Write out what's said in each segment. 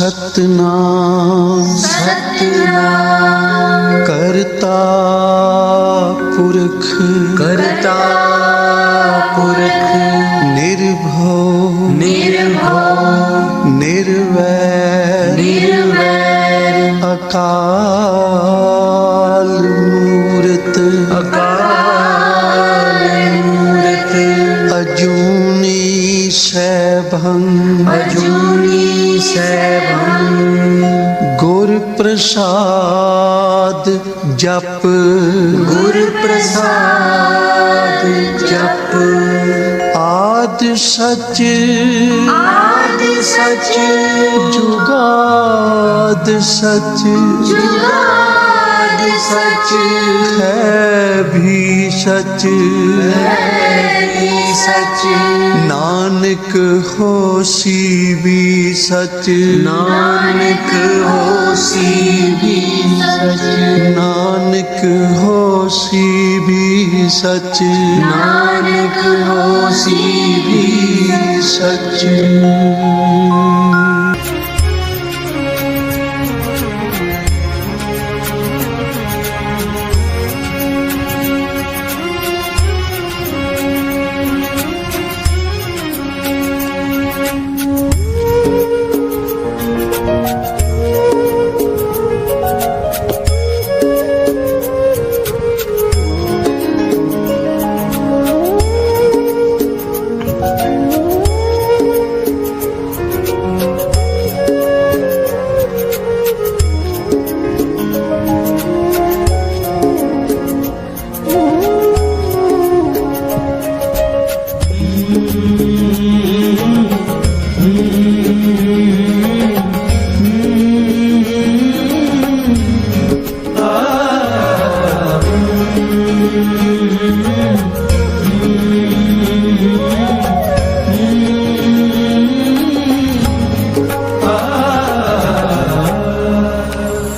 सतनाम सतनाम करता पुरख करता पुरख निर्भव निर्भव निर्वैर निर्वैर अकाल मूरत अकाल मूरत अजूनी सैभं अजूनी सैभं गुर प्रसाद जप गुर प्रसाद जप आद सच आदि सच जुगाद सच जुगाद सच है भी सच सच नानक होसी भी सच नानक होसी भी सच नानक होसी भी सच नानक होसी भी सच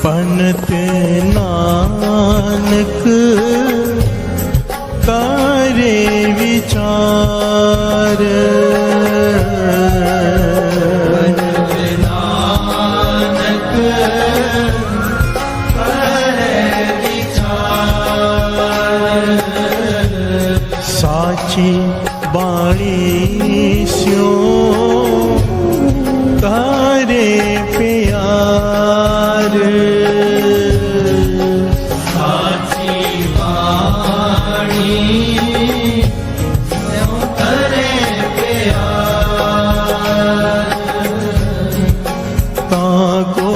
पनत नानक करे विचार पनत नानक करे विचार साची बाणी स्यो करे प्यार साची वाणी करे प्यार ताको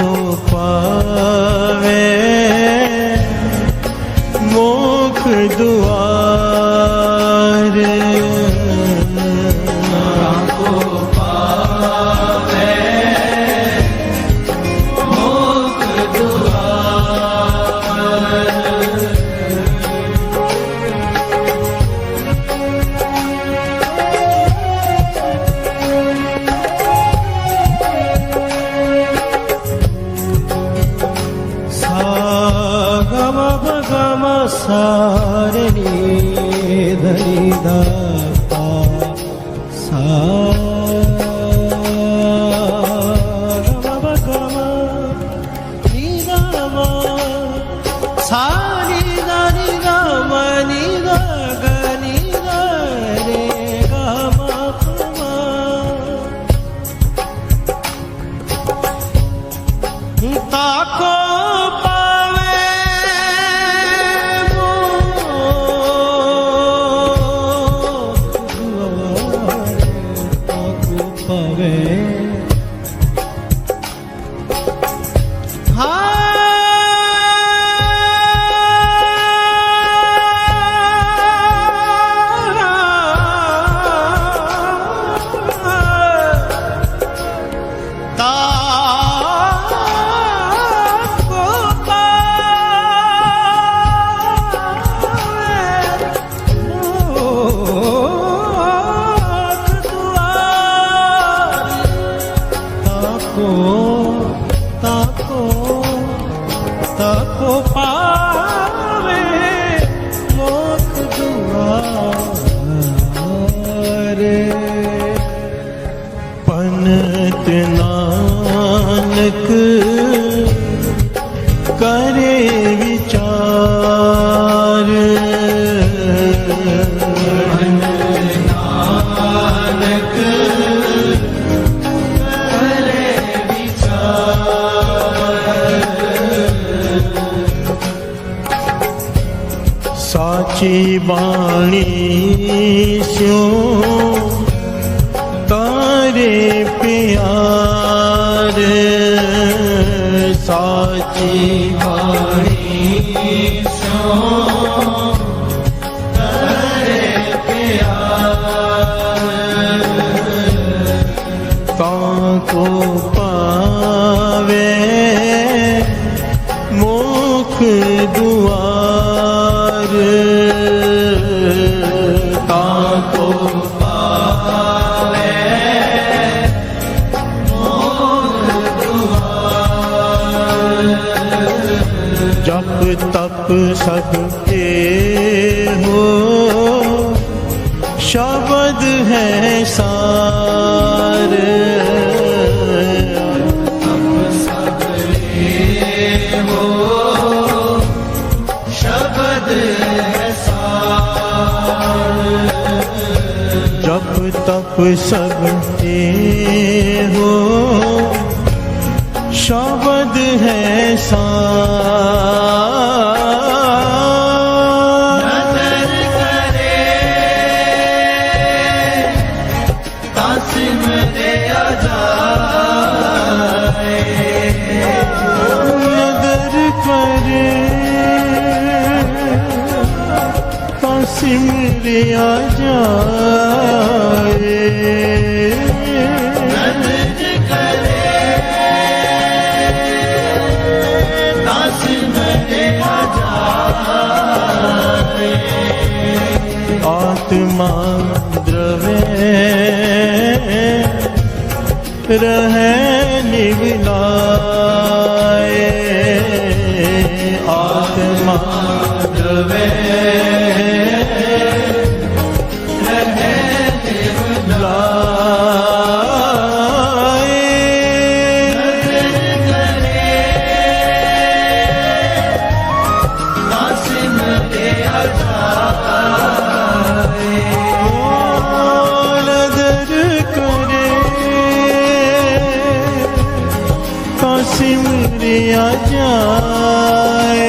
पावे मोख दुआर ताको पावे मोख दुआर सा गम गम सारे धनी दा पा सा गम गम नी दा मा सा नी दा नी दा ग नी दा रे ग म प म ताको पावे ताको पावे ताको पावे मोख दुआर पनत नानक नानक करे विचार। नानक करे विचार। साची बाणी स्यों तारे प्यार। साची बाणी स्यों तारे प्यार। ताको पावे मुख दुआर। ताको पावे मुख दुआर। जप तप सब के हो शब्द है सार। तप सब हो शब्द है सार। जप तप सब के हो शब्द है सार। नजर करे कासिम दे जाए। नजर करे कासिम रे आ जाए। नजर करे कासिम दे जाए। आत्मा द्रवे रहे निविलाए। आत्मा द्रवे सिमरिया जाए।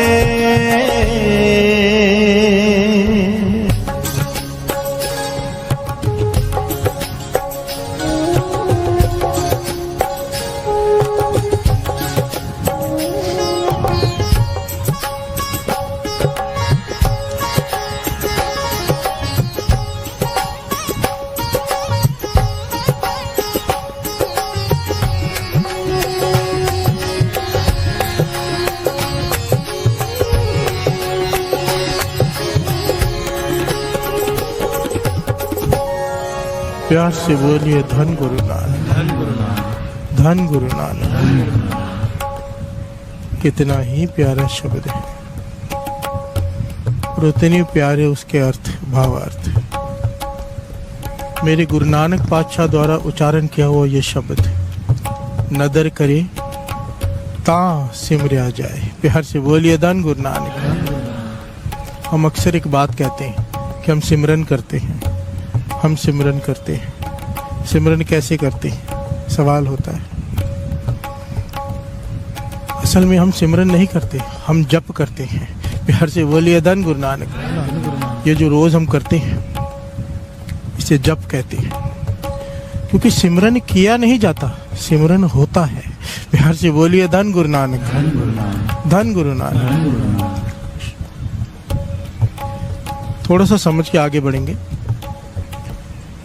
प्यार से बोलिए धन गुरु नानक, धन गुरु नानक, धन गुरु नानक। कितना ही प्यारा शब्द है और उतने प्यारे उसके अर्थ, भावार्थ। मेरे गुरु नानक पातशाह द्वारा उच्चारण किया हुआ ये शब्द, नदर करे ता सिमरिया जाए। प्यार से बोलिए धन गुरु नानक। हम अक्सर एक बात कहते हैं कि हम सिमरन करते हैं, हम सिमरन करते हैं। सिमरन कैसे करते हैं, सवाल होता है। असल में हम सिमरन नहीं करते, हम जप करते हैं। प्यार से बोलिए धन गुरु नानक। ये जो रोज हम करते हैं इसे जप कहते हैं, क्योंकि सिमरन किया नहीं जाता, सिमरन होता है। प्यार से बोलिए धन गुरु नानक, धन गुरु नानक। थोड़ा सा समझ के आगे बढ़ेंगे।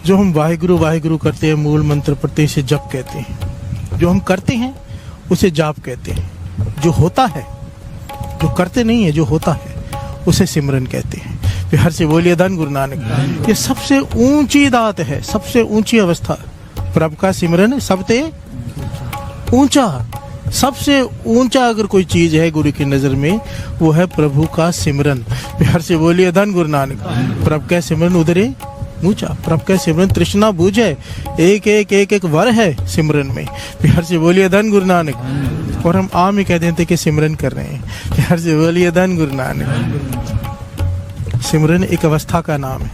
जो हम वाहिगुरु वाहिगुरु करते हैं, मूल मंत्र पढ़ते हैं, इसे जप कहते हैं। जो हम करते हैं उसे जाप कहते हैं। जो होता है, जो करते नहीं है, जो होता है उसे सिमरन कहते हैं। प्यार से बोलिए धन गुरु नानक। ये सबसे ऊंची दात है, सबसे ऊंची अवस्था। प्रभु का सिमरन सबसे ऊंचा, सबसे ऊंचा अगर कोई चीज है गुरु की नजर में, वो है प्रभु का सिमरन। प्यार से बोलिए धन गुरु नानक। प्रभु का सिमरन उधरे ऊंचा। प्रभ का सिमरन तृष्णा बूझे, एक एक एक एक वर है सिमरन में। प्यार से बोलिए धन गुरु नानक। और हम आम ही कह देते कि सिमरन कर रहे हैं। प्यार से बोलिए धन गुरु नानक। सिमरन एक अवस्था का नाम है,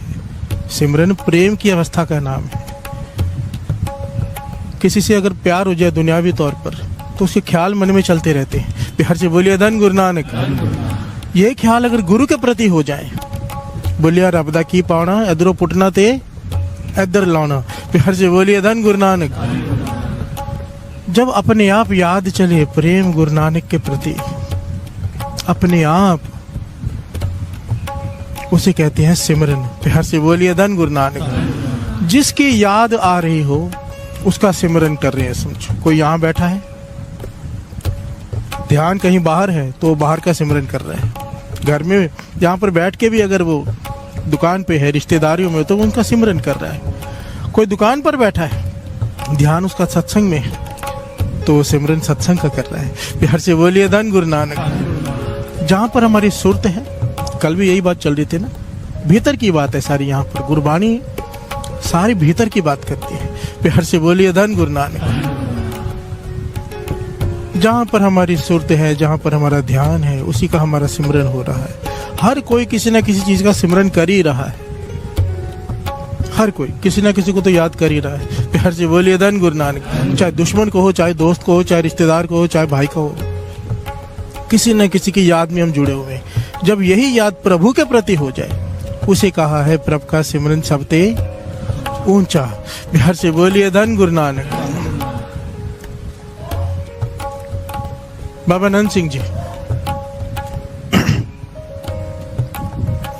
सिमरन प्रेम की अवस्था का नाम है। किसी से अगर प्यार हो जाए दुनियावी तौर पर तो उसके ख्याल मन में चलते रहते हैं। प्यार से बोलिए धन गुरु नानक। ये ख्याल अगर गुरु के प्रति हो जाए, बोलिया रब दा की पाना, इधरों पुटना ते इधर लाना। प्यार से बोलिए धन गुरु नानक। जब अपने आप याद चले प्रेम गुरु नानक के प्रति, अपने आप, उसे कहते हैं सिमरन। प्यार से बोलिए धन गुरु नानक। जिसकी याद आ रही हो उसका सिमरन कर रहे हैं समझो। कोई यहाँ बैठा है, ध्यान कहीं बाहर है तो बाहर का सिमरन कर रहा है। घर में यहाँ पर बैठ के भी अगर वो दुकान पे है, रिश्तेदारियों में, तो उनका सिमरन कर रहा है। कोई दुकान पर बैठा है, ध्यान उसका सत्संग में है, तो वो सिमरन सत्संग का कर रहा है। प्यार से बोलिए धन गुरु नानक। जहाँ पर हमारी सुरत है, कल भी यही बात चल रही थी ना, भीतर की बात है सारी। यहाँ पर गुरबानी सारी भीतर की बात करती है। प्यार से बोलिए धन गुरु नानक। जहाँ पर हमारी सुरत है, जहाँ पर हमारा ध्यान है, उसी का हमारा सिमरन हो रहा है। हर कोई किसी न किसी चीज का सिमरन कर ही रहा है। हर कोई किसी न किसी को तो याद कर ही रहा है। प्यार से बोलिए धन गुरु नानक। चाहे दुश्मन को हो, चाहे दोस्त को हो, चाहे रिश्तेदार को हो, चाहे भाई को हो, किसी न किसी की याद में हम जुड़े हुए हैं। जब यही याद प्रभु के प्रति हो जाए, उसे कहा है प्रभु का सिमरन सबते ऊंचा। प्यार से बोलिए धन गुरु नानक। बाबा नंद सिंह जी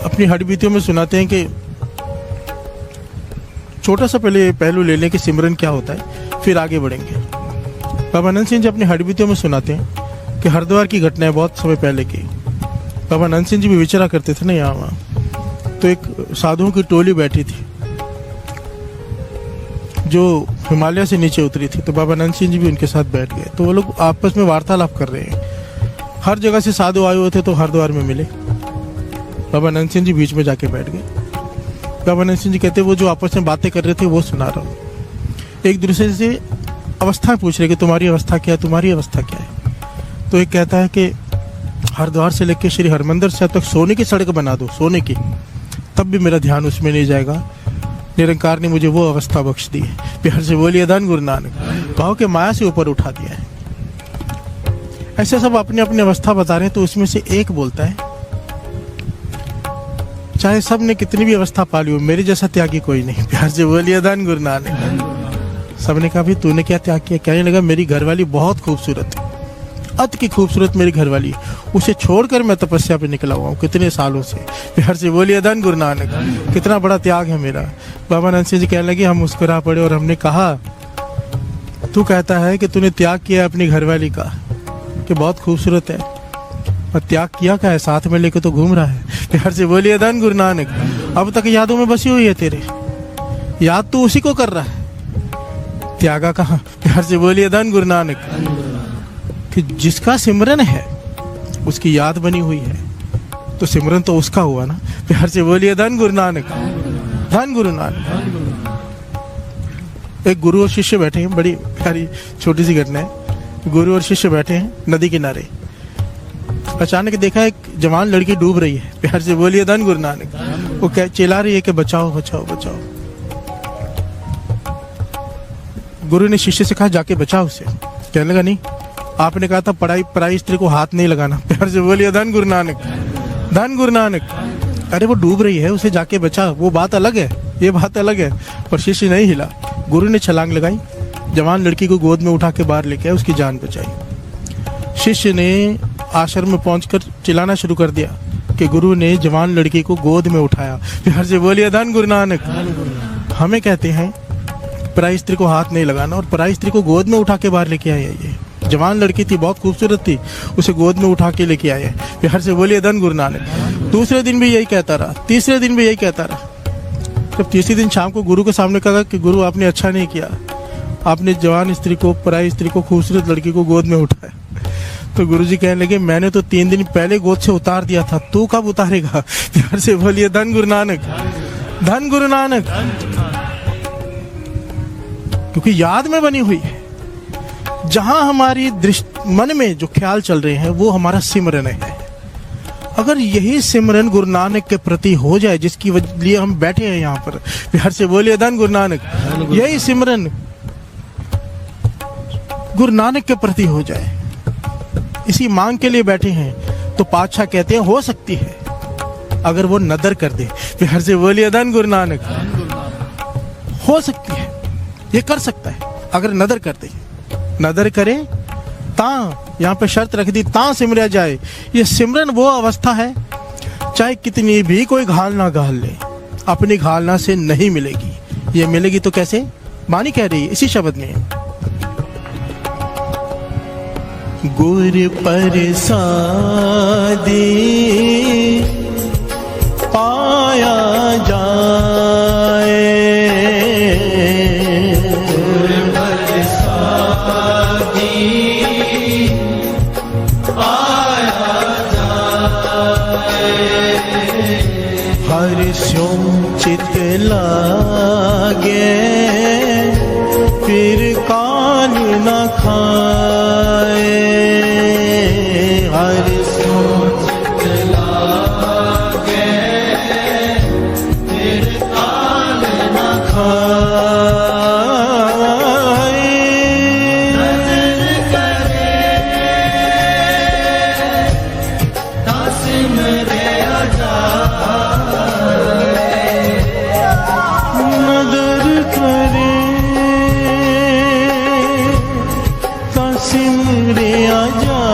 अपनी हड्डबीतियों में सुनाते हैं कि छोटा सा पहले पहलू ले लें कि सिमरन क्या होता है, फिर आगे बढ़ेंगे। बाबा नंद सिंह जी अपनी हड्डबीतियों में सुनाते हैं कि हरिद्वार की घटना है बहुत समय पहले की। बाबा नंद सिंह जी भी विचरा करते थे ना यहाँ वहाँ, तो एक साधुओं की टोली बैठी थी जो हिमालय से नीचे उतरी थी। तो बाबा नंद सिंह जी भी उनके साथ बैठ गए। तो वो लोग आपस में वार्तालाप कर रहे हैं। हर जगह से साधु आए हुए थे तो हरिद्वार में मिले। बाबा नंद सिंह जी बीच में जाके बैठ गए। बाबा नंद सिंह जी कहते वो जो आपस में बातें कर रहे थे वो सुना रहा हूँ। एक दूसरे से अवस्था पूछ रहे कि तुम्हारी अवस्था क्या है, तुम्हारी अवस्था क्या है। तो एक कहता है कि हरिद्वार से लेकर श्री हरमंदिर साहब तक सोने की सड़क बना दो, सोने की, तब भी मेरा ध्यान उसमें नहीं जाएगा। निरंकार ने मुझे वो अवस्था बख्श दी है। प्यार से बोलिए धन गुरु नानक। भाव के माया से ऊपर उठा दिया है। ऐसे सब अपनी अपनी अवस्था बता रहे हैं, तो उसमें से एक बोलता है, चाहे सब ने कितनी भी अवस्था पाली हो, मेरे जैसा त्यागी कोई नहीं। प्यार से बोलिए धन गुरु नानक। सबने कहा भी तूने क्या त्याग किया? कहने लगा मेरी घरवाली बहुत खूबसूरत है, अति की खूबसूरत मेरी घरवाली, उसे छोड़कर मैं तपस्या पे निकला हुआ हूँ कितने सालों से। प्यार से बोलिए धन गुरु नानक। कितना बड़ा त्याग है मेरा। बाबा नंद सिंह जी कहने लगे, हम मुस्कुरा पड़े और हमने कहा तू कहता है कि तूने त्याग किया अपनी घरवाली का, कि बहुत खूबसूरत है, और त्याग किया क्या है, साथ में लेके तो घूम रहा है। प्यार से बोलिए धन गुरु नानक। अब तक यादों में बसी हुई है तेरे, याद तो उसी को कर रहा है, त्यागा कहाँ। प्यार से बोलिए धन गुरु नानक। कि जिसका सिमरन है उसकी याद बनी हुई है, तो सिमरन तो उसका हुआ ना। प्यार से बोलिए धन गुरु नानक। धन गुरु नानक। एक गुरु और शिष्य बैठे हैं, बड़ी प्यारी छोटी सी घटना है। गुरु और शिष्य बैठे हैं नदी किनारे। अचानक देखा एक जवान लड़की डूब रही है। प्यार से बोलिए धन गुरु नानक। वो चिल्ला रही है कि बचाओ बचाओ बचाओ। गुरु ने शिष्य से कहा जाके बचाओ उसे। कहने लगा नहीं, आपने कहा था पराई स्त्री को हाथ नहीं लगाना। प्यार से बोलिए धन गुरु नानक। धन गुरु नानक। अरे वो डूब रही है, उसे जाके बचा, वो बात अलग है, ये बात अलग है। पर शिष्य नहीं हिला। गुरु ने छलांग लगाई, जवान लड़की को गोद में उठा के बाहर लेके आए, उसकी जान बचाई। शिष्य ने आश्रम में पहुंचकर चिल्लाना शुरू कर दिया कि गुरु ने जवान लड़की को गोद में उठाया। प्यार से बोलिए धन गुरु नानक। हमें कहते हैं पराई स्त्री को हाथ नहीं लगाना, और पराई स्त्री को गोद में उठा के बाहर लेके आए। ये जवान लड़की थी, बहुत खूबसूरत थी, उसे गोद में उठा के लेके आए। प्यार से बोलिए धन गुरु नानक। दूसरे दिन भी यही कहता रहा, तीसरे दिन भी यही कहता रहा। जब तीसरे दिन शाम को गुरु के सामने कहा कि गुरु आपने अच्छा नहीं किया, आपने जवान स्त्री को, पराई स्त्री को, खूबसूरत लड़की को गोद में उठाया। तो गुरुजी कहने लगे मैंने तो 3 दिन पहले गोद से उतार दिया था, तू कब उतारेगा? प्यार से बोलिए धन गुरु नानक। धन गुरु नानक, क्योंकि याद में बनी हुई है। जहां हमारी दृष्टि मन में जो ख्याल चल रहे हैं वो हमारा सिमरन है। अगर यही सिमरन गुरु नानक के प्रति हो जाए, जिसकी लिए हम बैठे हैं यहाँ पर, प्यार से बोलिए धन गुरु नानक, यही सिमरन गुरु नानक के प्रति हो जाए, इसी मांग के लिए बैठे हैं, तो पातशाह कहते हैं हो सकती है अगर वो नदर कर दे। प्यार से बोलिए धन गुरु नानक, हो सकती है, ये कर सकता है अगर नदर कर दे। नदर करे ता, यहाँ पे शर्त रख दी, ता सिमरा जाए। ये सिमरन वो अवस्था है, चाहे कितनी भी कोई घाल ना घाल ले, अपनी घालना से नहीं मिलेगी। ये मिलेगी तो कैसे? बानी कह रही है इसी शब्द में, गुर प्रसादी पाया जाए, हर्षों चित लागे फिर कान न खाए, हर्षों चित लागे फिर कान न खाए, नजर करे दास मेरे नदर करे ता सिमरे आ जाए,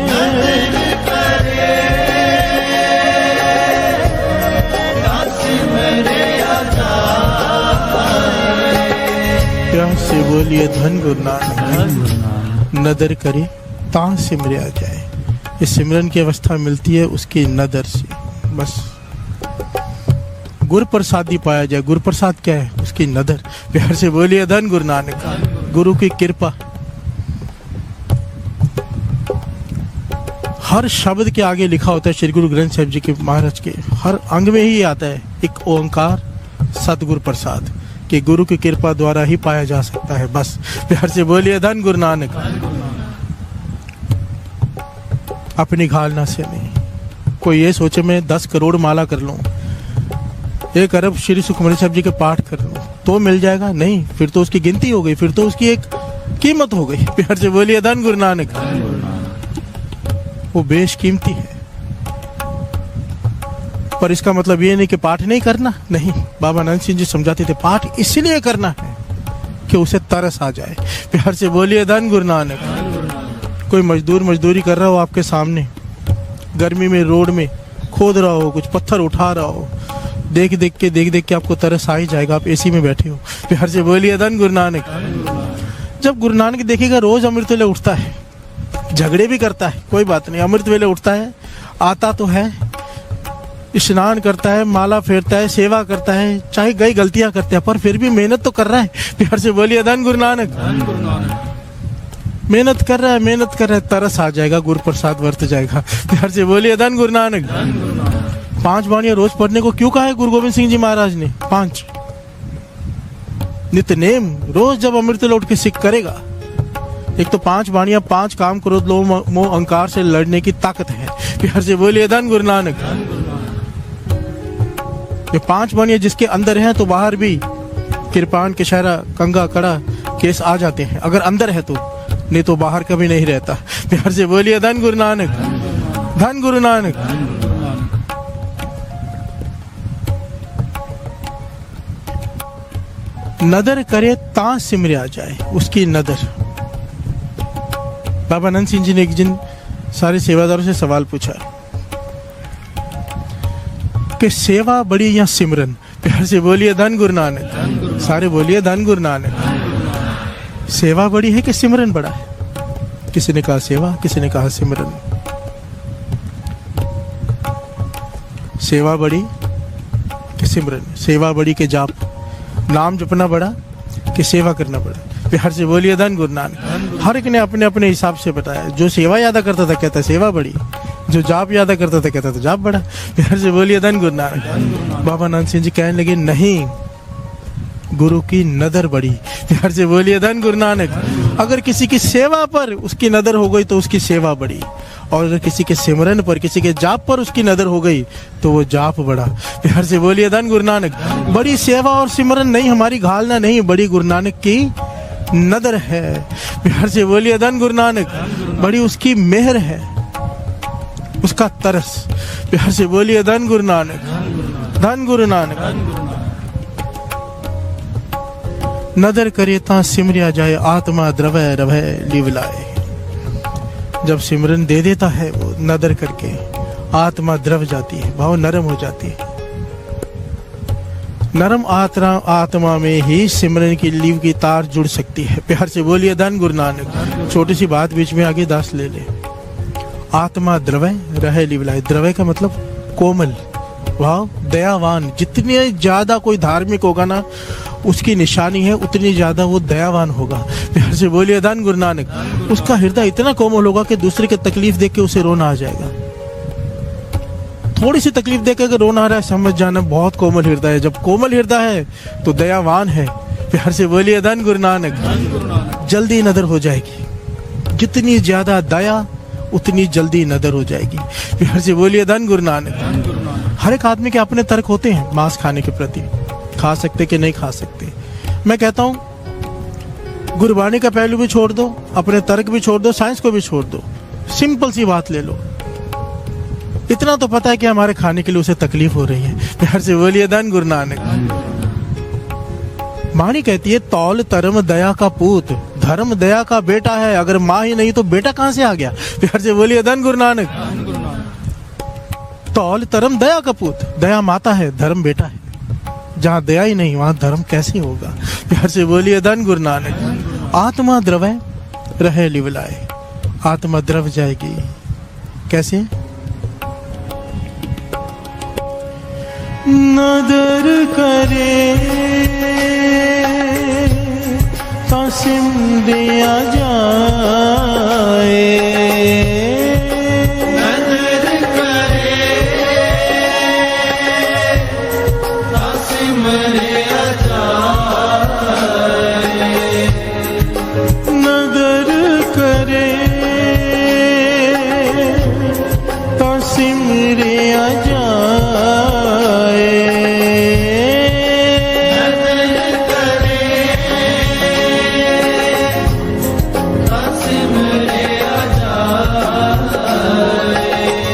नजर करे दास मेरे प्यार से बोलिए धन गुरु नानक, नदर करे ता सिमरे आ जाए। इस सिमरन की अवस्था मिलती है उसकी नदर से, बस गुरु प्रसादी पाया जाए। गुरु प्रसाद क्या है? उसकी नदर। प्यार से बोलिए धन गुरु नानक, गुरु की कृपा। हर शब्द के आगे लिखा होता है, श्री गुरु ग्रंथ साहिब जी के महाराज के हर अंग में ही आता है एक ओंकार सतगुरु प्रसाद, कि गुरु की कृपा द्वारा ही पाया जा सकता है। बस प्यार से बोलिए धन गुरु नानक, अपनी घालना से नहीं। कोई ये सोचे मैं 10 करोड़ माला कर लूं, 1 अरब श्री सुखमनी साहब जी के पाठ कर लूं तो मिल जाएगा? नहीं, फिर तो उसकी गिनती हो गई, फिर तो उसकी एक कीमत हो गई। प्यार से बोलिए धन गुरु नानक, वो बेशकीमती है। पर इसका मतलब ये नहीं कि पाठ नहीं करना, नहीं। बाबा नानक सिंह जी समझाते थे पाठ इसलिए करना है कि उसे तरस आ जाए। प्यार से बोलिए धन गुरु नानक। कोई मजदूर मजदूरी कर रहा हो आपके सामने, गर्मी में रोड में खोद रहा हो, कुछ पत्थर उठा रहा हो, देख देख के आपको तरस आ ही जाएगा। आप एसी में बैठे हो। प्यार से बोलिए धन गुरु नानक। जब गुरु नानक देखेगा रोज अमृत वेले उठता है, झगड़े भी करता है, कोई बात नहीं, अमृत वेले उठता है, आता तो है, स्नान करता है, माला फेरता है, सेवा करता है, चाहे कई गलतियां करते हैं पर फिर भी मेहनत तो कर रहा है। प्यार से बोलिए धन गुरु नानक। मेहनत कर रहा है, तरस आ जाएगा, गुरु प्रसाद वर्त जाएगा। प्यार से बोलिए धन गुरु नानक। 5 बाणियां रोज पढ़ने को क्यों कहा है गुरु गोविंद सिंह जी महाराज ने? 5 नित्यनेम रोज जब अमृत लौट के सिख करेगा। एक तो 5 बाणियां, 5 काम क्रोध लोभ मोह अहंकार से लड़ने की ताकत है। प्यार से बोलिए धन गुरु नानक। ये 5 बाणियां जिसके अंदर हैं तो बाहर भी कृपान कशहरा कंगा कड़ा केस आ जाते हैं, अगर अंदर है तो, नहीं तो बाहर कभी नहीं रहता। प्यार से बोलिए धन गुरु नानक, धन गुरु नानक। नदर करे ता सिमरे आ जाए, उसकी नदर। बाबा नंद सिंह जी ने एक दिन सारे सेवादारों से सवाल पूछा कि सेवा बड़ी या सिमरन? प्यार से बोलिए धन गुरु नानक। सारे बोलिए धन गुरु नानक। सेवा बड़ी है कि सिमरन बड़ा है? किसी ने कहा सेवा, किसी ने कहा सिमरन। सेवा बड़ी कि सिमरन? सेवा बड़ी के जाप नाम जपना बड़ा कि सेवा करना बड़ा? प्यार से बोलिए धन गुरु नानक। हर एक ने अपने अपने हिसाब से बताया। जो सेवा ज्यादा करता था कहता सेवा बड़ी, जो जाप यादा करता था कहता था जाप बड़ा। प्यार से बोलिए धन गुरु नानक। बाबा नानक सिंह जी कहने लगे नहीं, गुरु की नदर बड़ी। प्यार से बोलिए धन गुरु नानक। अगर किसी की सेवा पर उसकी नदर हो गई तो उसकी सेवा बड़ी, और अगर किसी के सिमरन पर, किसी के जाप पर उसकी नदर हो गई तो वो जाप बड़ा। प्यार से बोलिए धन गुरु नानक। बड़ी सेवा और सिमरन नहीं हमारी घालना नहीं, बड़ी गुरु नानक की नदर है। प्यार से बोलिए धन गुरु नानक। बड़ी उसकी मेहर है, उसका तरस। प्यार से बोलिए धन गुरु नानक। धन गुरु नानक। नदर करे ता सिमरिया जाए, आत्मा द्रवय रवय लिवलाए। जब सिमरन दे देता है वो नदर करके, आत्मा द्रव जाती है, भाव नरम हो जाती है। नरम आत्मा में ही सिमरन की लीव की तार जुड़ सकती है। प्यार से बोलिए धन गुरु नानक। छोटी सी बात बीच में आगे दास ले ले। आत्मा द्रवय रहे लिवलाए। द्रवय का मतलब कोमल, भाव दयावान। जितने ज्यादा कोई धार्मिक होगा ना, उसकी निशानी है उतनी ज्यादा वो दयावान होगा। प्यार से बोलिए धन गुरु नानक। उसका हृदय इतना कोमल होगा कि दूसरे की तकलीफ देख के उसे रोना आ जाएगा। थोड़ी सी तकलीफ देख के रोना आ रहा है, समझ जाना बहुत कोमल हृदय है। जब कोमल हृदय है तो दयावान है। प्यार से बोलिए धन गुरु नानक। जल्दी नदर हो जाएगी। जितनी ज्यादा दया उतनी जल्दी नदर हो जाएगी। प्यार से बोलिए धन गुरु नानक। हर एक आदमी के अपने तर्क होते हैं मांस खाने के प्रति, खा सकते कि नहीं खा सकते। मैं कहता हूं गुरबाणी का पहलू भी छोड़ दो, अपने तर्क भी छोड़ दो, साइंस को भी छोड़ दो। सिंपल सी बात ले लो, इतना तो पता है कि हमारे खाने के लिए उसे तकलीफ हो रही है। प्यार से बोलिए धन गुरु नानक। वाणी कहती है तौल तरम दया का पूत, धर्म दया का बेटा है। अगर माँ ही नहीं तो बेटा कहां से आ गया? प्यार से बोलिए धन गुरु नानक। तौल तरम दया का पूत, दया माता है, धर्म बेटा है। जहां दया ही नहीं वहां धर्म कैसे होगा? प्यार से बोलिए धन गुरु नानक। आत्मा द्रवय रहे लिवलाए। आत्मा द्रव जाएगी कैसे? नदर करे ता सिमरिया जाए। नदर करे ता सिमरिया जाए। नदर करे ता सिमरिया जाए।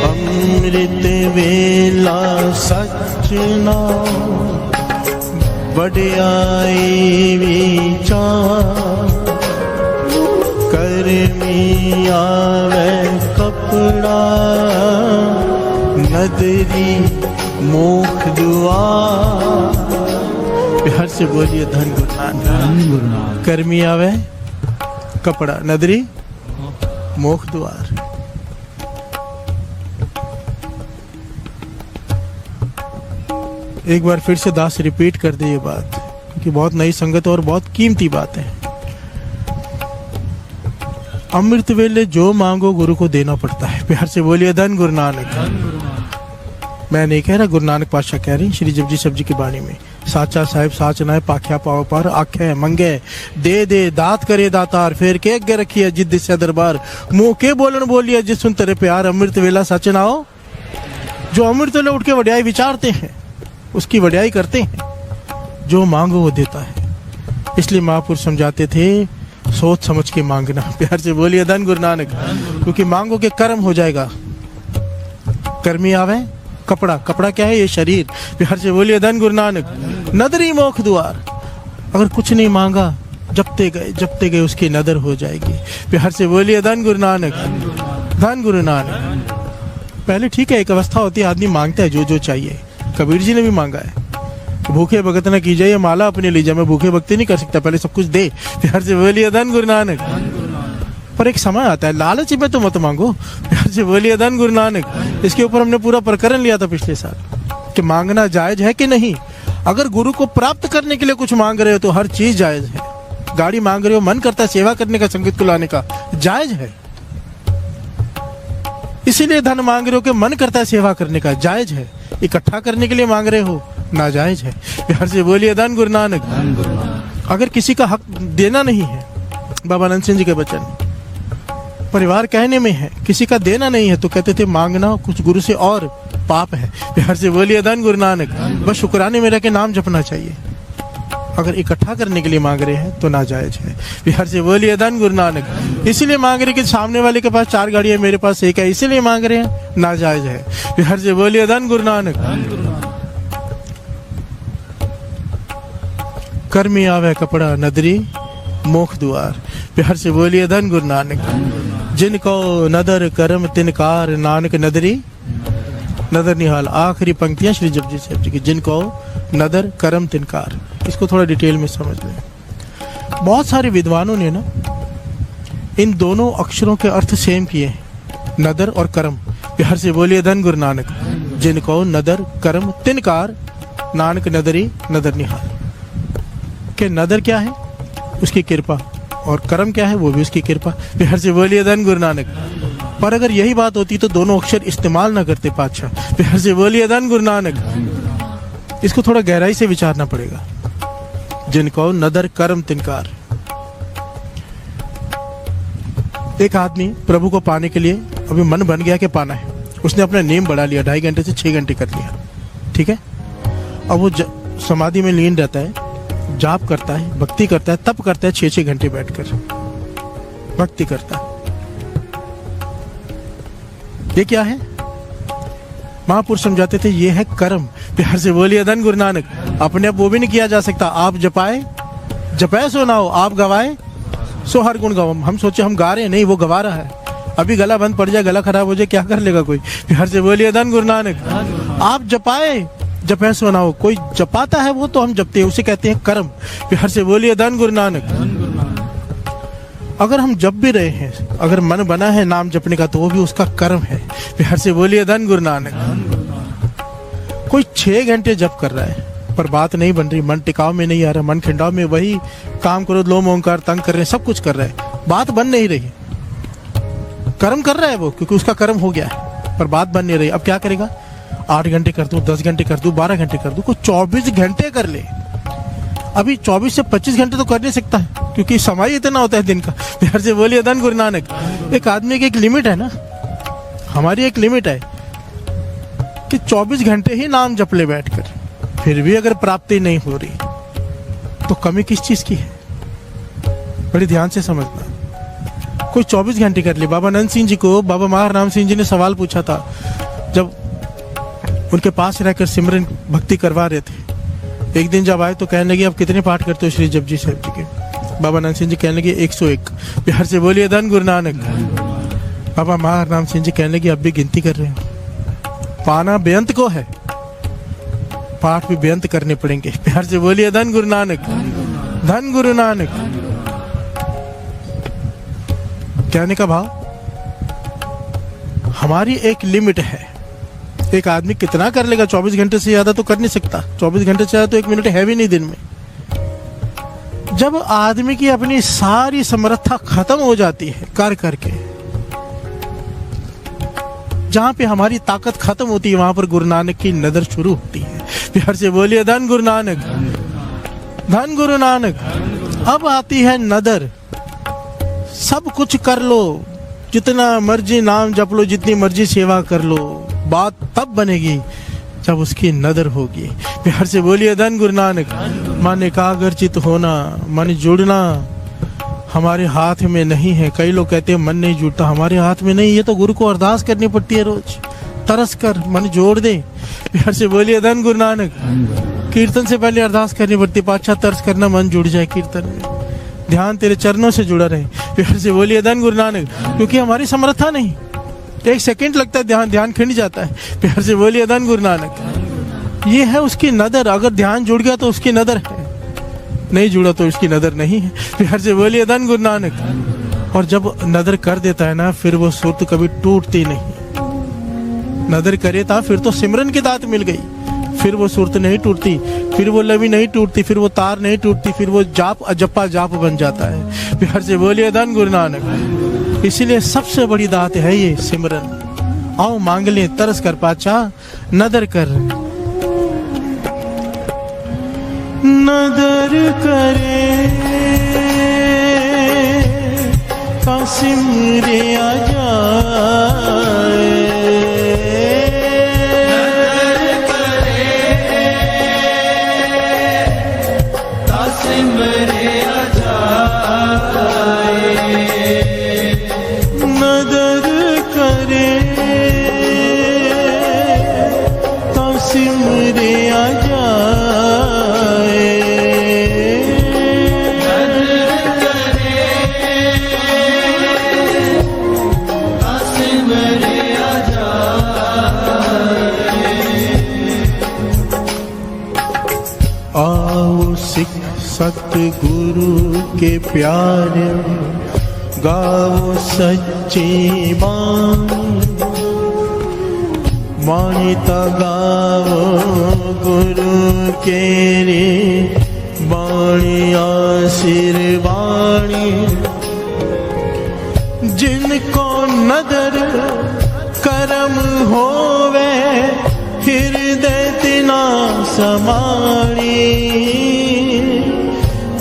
अमृत वेला सचना बड़ाई विचार। करमी आवे कपड़ा नदरी मोख दुआर। प्यार से बोलिए धन गुरु नानक। करमी आवे कपड़ा नदरी मोख द्वार। एक बार फिर से दास रिपीट कर दे ये बात, क्योंकि बहुत नई संगत और बहुत कीमती बात है। अमृत वेले जो मांगो गुरु को देना पड़ता है। प्यार से बोलिए धन गुरु नानक। मैं नहीं कह रहा, गुरु नानक पातशाह कह रही श्री जपजी सब जी की बाणी में। साचा साहिब साच नाय पाख्या पाव पर आखे मंगे दे दे दात करे दातार। फिर के अगे रखिए जिद से दरबार। मुंह के बोलन बोलिए जिस सुन तेरे प्यार। अमृत वेला सच ना हो। जो अमृत वेले उठ के वड्याई विचारते हैं उसकी वड्याई करते हैं। जो मांगो वो देता है। इसलिए महापुरुष समझाते थे सोच समझ के मांगना। प्यार से बोलिए धन गुरु नानक। क्योंकि मांगो के कर्म हो जाएगा। कर्मी आवे कपड़ा, कपड़ा क्या है? ये शरीर। प्यार से बोलिए धन गुरु नानक। नदरी मोख द्वार। अगर कुछ नहीं मांगा जपते गए उसकी नदर हो जाएगी। प्यार से बोलिए धन गुरु नानक। धन गुरु नानक। पहले ठीक है, एक अवस्था होती है आदमी मांगता है जो जो चाहिए। कबीर जी ने भी मांगा है, भूखे भगत न की जाए माला अपने लीजिए। मैं भूखे भक्ति नहीं कर सकता, पहले सब कुछ दे। प्यार से बोलिए धन गुरु नानक। पर एक समय आता है लालच में तो मत मांगो। प्यार से बोलिए धन गुरु नानक। इसके ऊपर हमने पूरा प्रकरण लिया था पिछले साल कि मांगना जायज है कि नहीं। अगर गुरु को प्राप्त करने के लिए कुछ मांग रहे हो तो हर चीज जायज है। गाड़ी मांग रहे हो, मन करता है सेवा करने का, संगत को लाने का, जायज है। इसीलिए धन मांग रहे हो कि मन करता है सेवा करने का, जायज है। इकट्ठा करने के लिए मांग रहे हो, नाजायज है। बिहार से बोलिए धन गुरु नानक। अगर किसी का हक देना नहीं है, बाबा नंद सिंह जी के वचन परिवार कहने में है, किसी का देना नहीं है तो कहते थे मांगना कुछ गुरु से और पाप है। बिहार से बोलिए धन गुरु नानक। बस शुक्राने में रह के नाम जपना चाहिए। अगर इकट्ठा करने के लिए मांग रहे हैं तो नाजायज है। बिहार से बोलिए धन गुरु नानक। इसीलिए मांग रहे कि सामने वाले के पास 4 गाड़ियां, मेरे पास 1 है, इसीलिए मांग रहे हैं, नाजायज है। बिहार से बोलिए धन गुरु नानक। कर में आवे कपड़ा नदरी मोख द्वार। बिहार से बोलिए धन गुरु नानक। जिनको नदर करम तिनकार नानक नदरी नदर निहाल। आखिरी पंक्तियां श्री जपजी साहब जी की, जिनको नदर करम तिनकार। इसको थोड़ा डिटेल में समझ लें। बहुत सारे विद्वानों ने ना इन दोनों अक्षरों के अर्थ सेम किए हैं, नदर और करम। बिहार से बोलिए धन गुरु नानक। जिनको नदर करम तिनकार नानक नदरी नदर निहाल। के नदर क्या है? उसकी कृपा, और कर्म क्या है? वो भी उसकी कृपा। बिहार से बोलिए धन गुरु नानक। पर अगर यही बात होती तो दोनों अक्षर इस्तेमाल ना करते पातशाह। बिहार से बोलिए धन गुरु नानक। इसको थोड़ा गहराई से विचारना पड़ेगा। जिनको नदर कर्म तिनकार। एक आदमी प्रभु को पाने के लिए अभी मन बन गया कि पाना है, उसने अपना नेम बढ़ा लिया, 2.5 घंटे से 6 घंटे कर लिया, ठीक है। अब वो समाधि में लीन रहता है, जाप करता है, भक्ति करता है, तब करता है 6-6 घंटे बैठकर भक्ति करता है। ये क्या है? महापुरुष समझाते थे ये है कर्म। प्यार से बोलिए धन गुरु नानक। अपने आप वो भी नहीं किया जा सकता। आप जपाए सो ना हो, आप गवाए सो हर गुण गवाओ। हम सोचे हम गा रहे हैं, नहीं, वो गवा रहा है। अभी गला बंद पड़ जाए, गला खराब हो जाए, क्या कर लेगा कोई। प्यार से बोलिए धन गुरु नानक। आप जपाए सो ना हो। कोई जपाता है वो तो हम जपते हैं, उसे कहते हैं कर्म। प्यार से बोलिए धन गुरु नानक। अगर हम जप भी रहे हैं, अगर मन बना है नाम जपने का, तो वो भी उसका कर्म है। प्यार से बोलिए धन गुरु नानक। कोई 6 घंटे जप कर रहा है पर बात नहीं बन रही, मन टिकाव में नहीं आ रहा, मन खिंडाव में, वही काम करो, लोम ओंकार तंग कर रहे हैं, सब कुछ कर रहा है, बात बन नहीं रही। कर्म कर रहा है वो, क्योंकि उसका कर्म हो गया है, पर बात बन नहीं रही। अब क्या करेगा? 8 घंटे कर दूं, 10 घंटे कर दूं, 12 घंटे कर दूं, कोई 24 घंटे कर ले। अभी 24 से 25 घंटे तो कर नहीं सकता है, क्योंकि समय इतना होता है दिन का। प्यार से बोलिए धन गुरु नानक। एक आदमी की एक लिमिट है ना, हमारी एक लिमिट है कि 24 घंटे ही नाम जप ले बैठकर, फिर भी अगर प्राप्ति नहीं हो रही तो कमी किस चीज की है? बड़ी ध्यान से समझना। कोई 24 घंटे कर ले। बाबा नंद सिंह जी को बाबा महाराम सिंह जी ने सवाल पूछा था, जब उनके पास रहकर सिमरन भक्ति करवा रहे थे। एक दिन जब आए तो कहने लगे, आप कितने पाठ करते हो श्री जपजी साहब जी के? बाबा नंद सिंह जी कहने लगे 101। प्यार से बोलिए धन गुरु नानक। बाबा महाराम सिंह जी कहने लगे, अब भी गिनती कर रहे हो, पाना बेअंत को है, पाठ भी बेअंत करने पड़ेंगे। प्यार से बोलिए धन गुरु नानक। धन गुरु नानक। कहने का भाव, हमारी एक लिमिट है। एक आदमी कितना कर लेगा? 24 घंटे से ज्यादा तो कर नहीं सकता। 24 घंटे से ज्यादा तो 1 मिनट है भी नहीं दिन में। जब आदमी की अपनी सारी समर्था खत्म हो जाती है कर करके, जहां पे हमारी ताकत खत्म होती है, वहां पर गुरु नानक की नजर शुरू होती है। प्यार से बोलिए धन गुरु नानक। धन गुरु नानक। अब आती है नदर। सब कुछ कर लो, जितना मर्जी नाम जप लो, जितनी मर्जी सेवा कर लो, बात तब बनेगी जब उसकी नदर होगी। प्यार से बोलिए धन गुरु नानक। मन एकाग्रचित होना, मन जुड़ना हमारे हाथ में नहीं है। कई लोग कहते हैं मन नहीं जुड़ता, हमारे हाथ में नहीं। ये तो गुरु को अरदास करनी पड़ती है रोज, तरस कर मन जोड़ दे। प्यार से बोलिए धन गुरु नानक। कीर्तन से पहले अरदास करनी पड़ती है, पातशाह तरस करना मन जुड़ जाए कीर्तन में, ध्यान तेरे चरणों से जुड़ा रहे। प्यार से बोलिए धन गुरु नानक। क्योंकि हमारी समर्था नहीं, 1 सेकंड लगता है, ध्यान खिंड जाता है। प्यार से बोलिए धन गुरु नानक। ये है उसकी नदर। अगर ध्यान जुड़ गया तो उसकी नदर है, नहीं जुड़ा तो उसकी नदर नहीं है। प्यार से बोलिए धन गुरु नानक। और जब नदर कर देता है ना, फिर वो सुरत कभी टूटती नहीं। नदर करे था, फिर तो सिमरन की दात मिल गई, फिर वो सुरत नहीं टूटती, फिर वो लवी नहीं टूटती, फिर वो तार नहीं टूटती, फिर वो जाप अजप्पा जाप बन जाता है। प्यार से बोलिए धन गुरु नानक। इसीलिए सबसे बड़ी दात है ये सिमरन। आओ मांग ले तरस कर पाचा नदर कर। नदर करे कासिम रे आ जाए, नदर करे कासिम रे आ जाए, आओ सिख सतगुरु के प्यारे गाओ सच्ची बाणी ता गाओ गुरु के रे बाणी आसिर बाणी। जिनको नदर करम होवे हृदय तिना समाणी,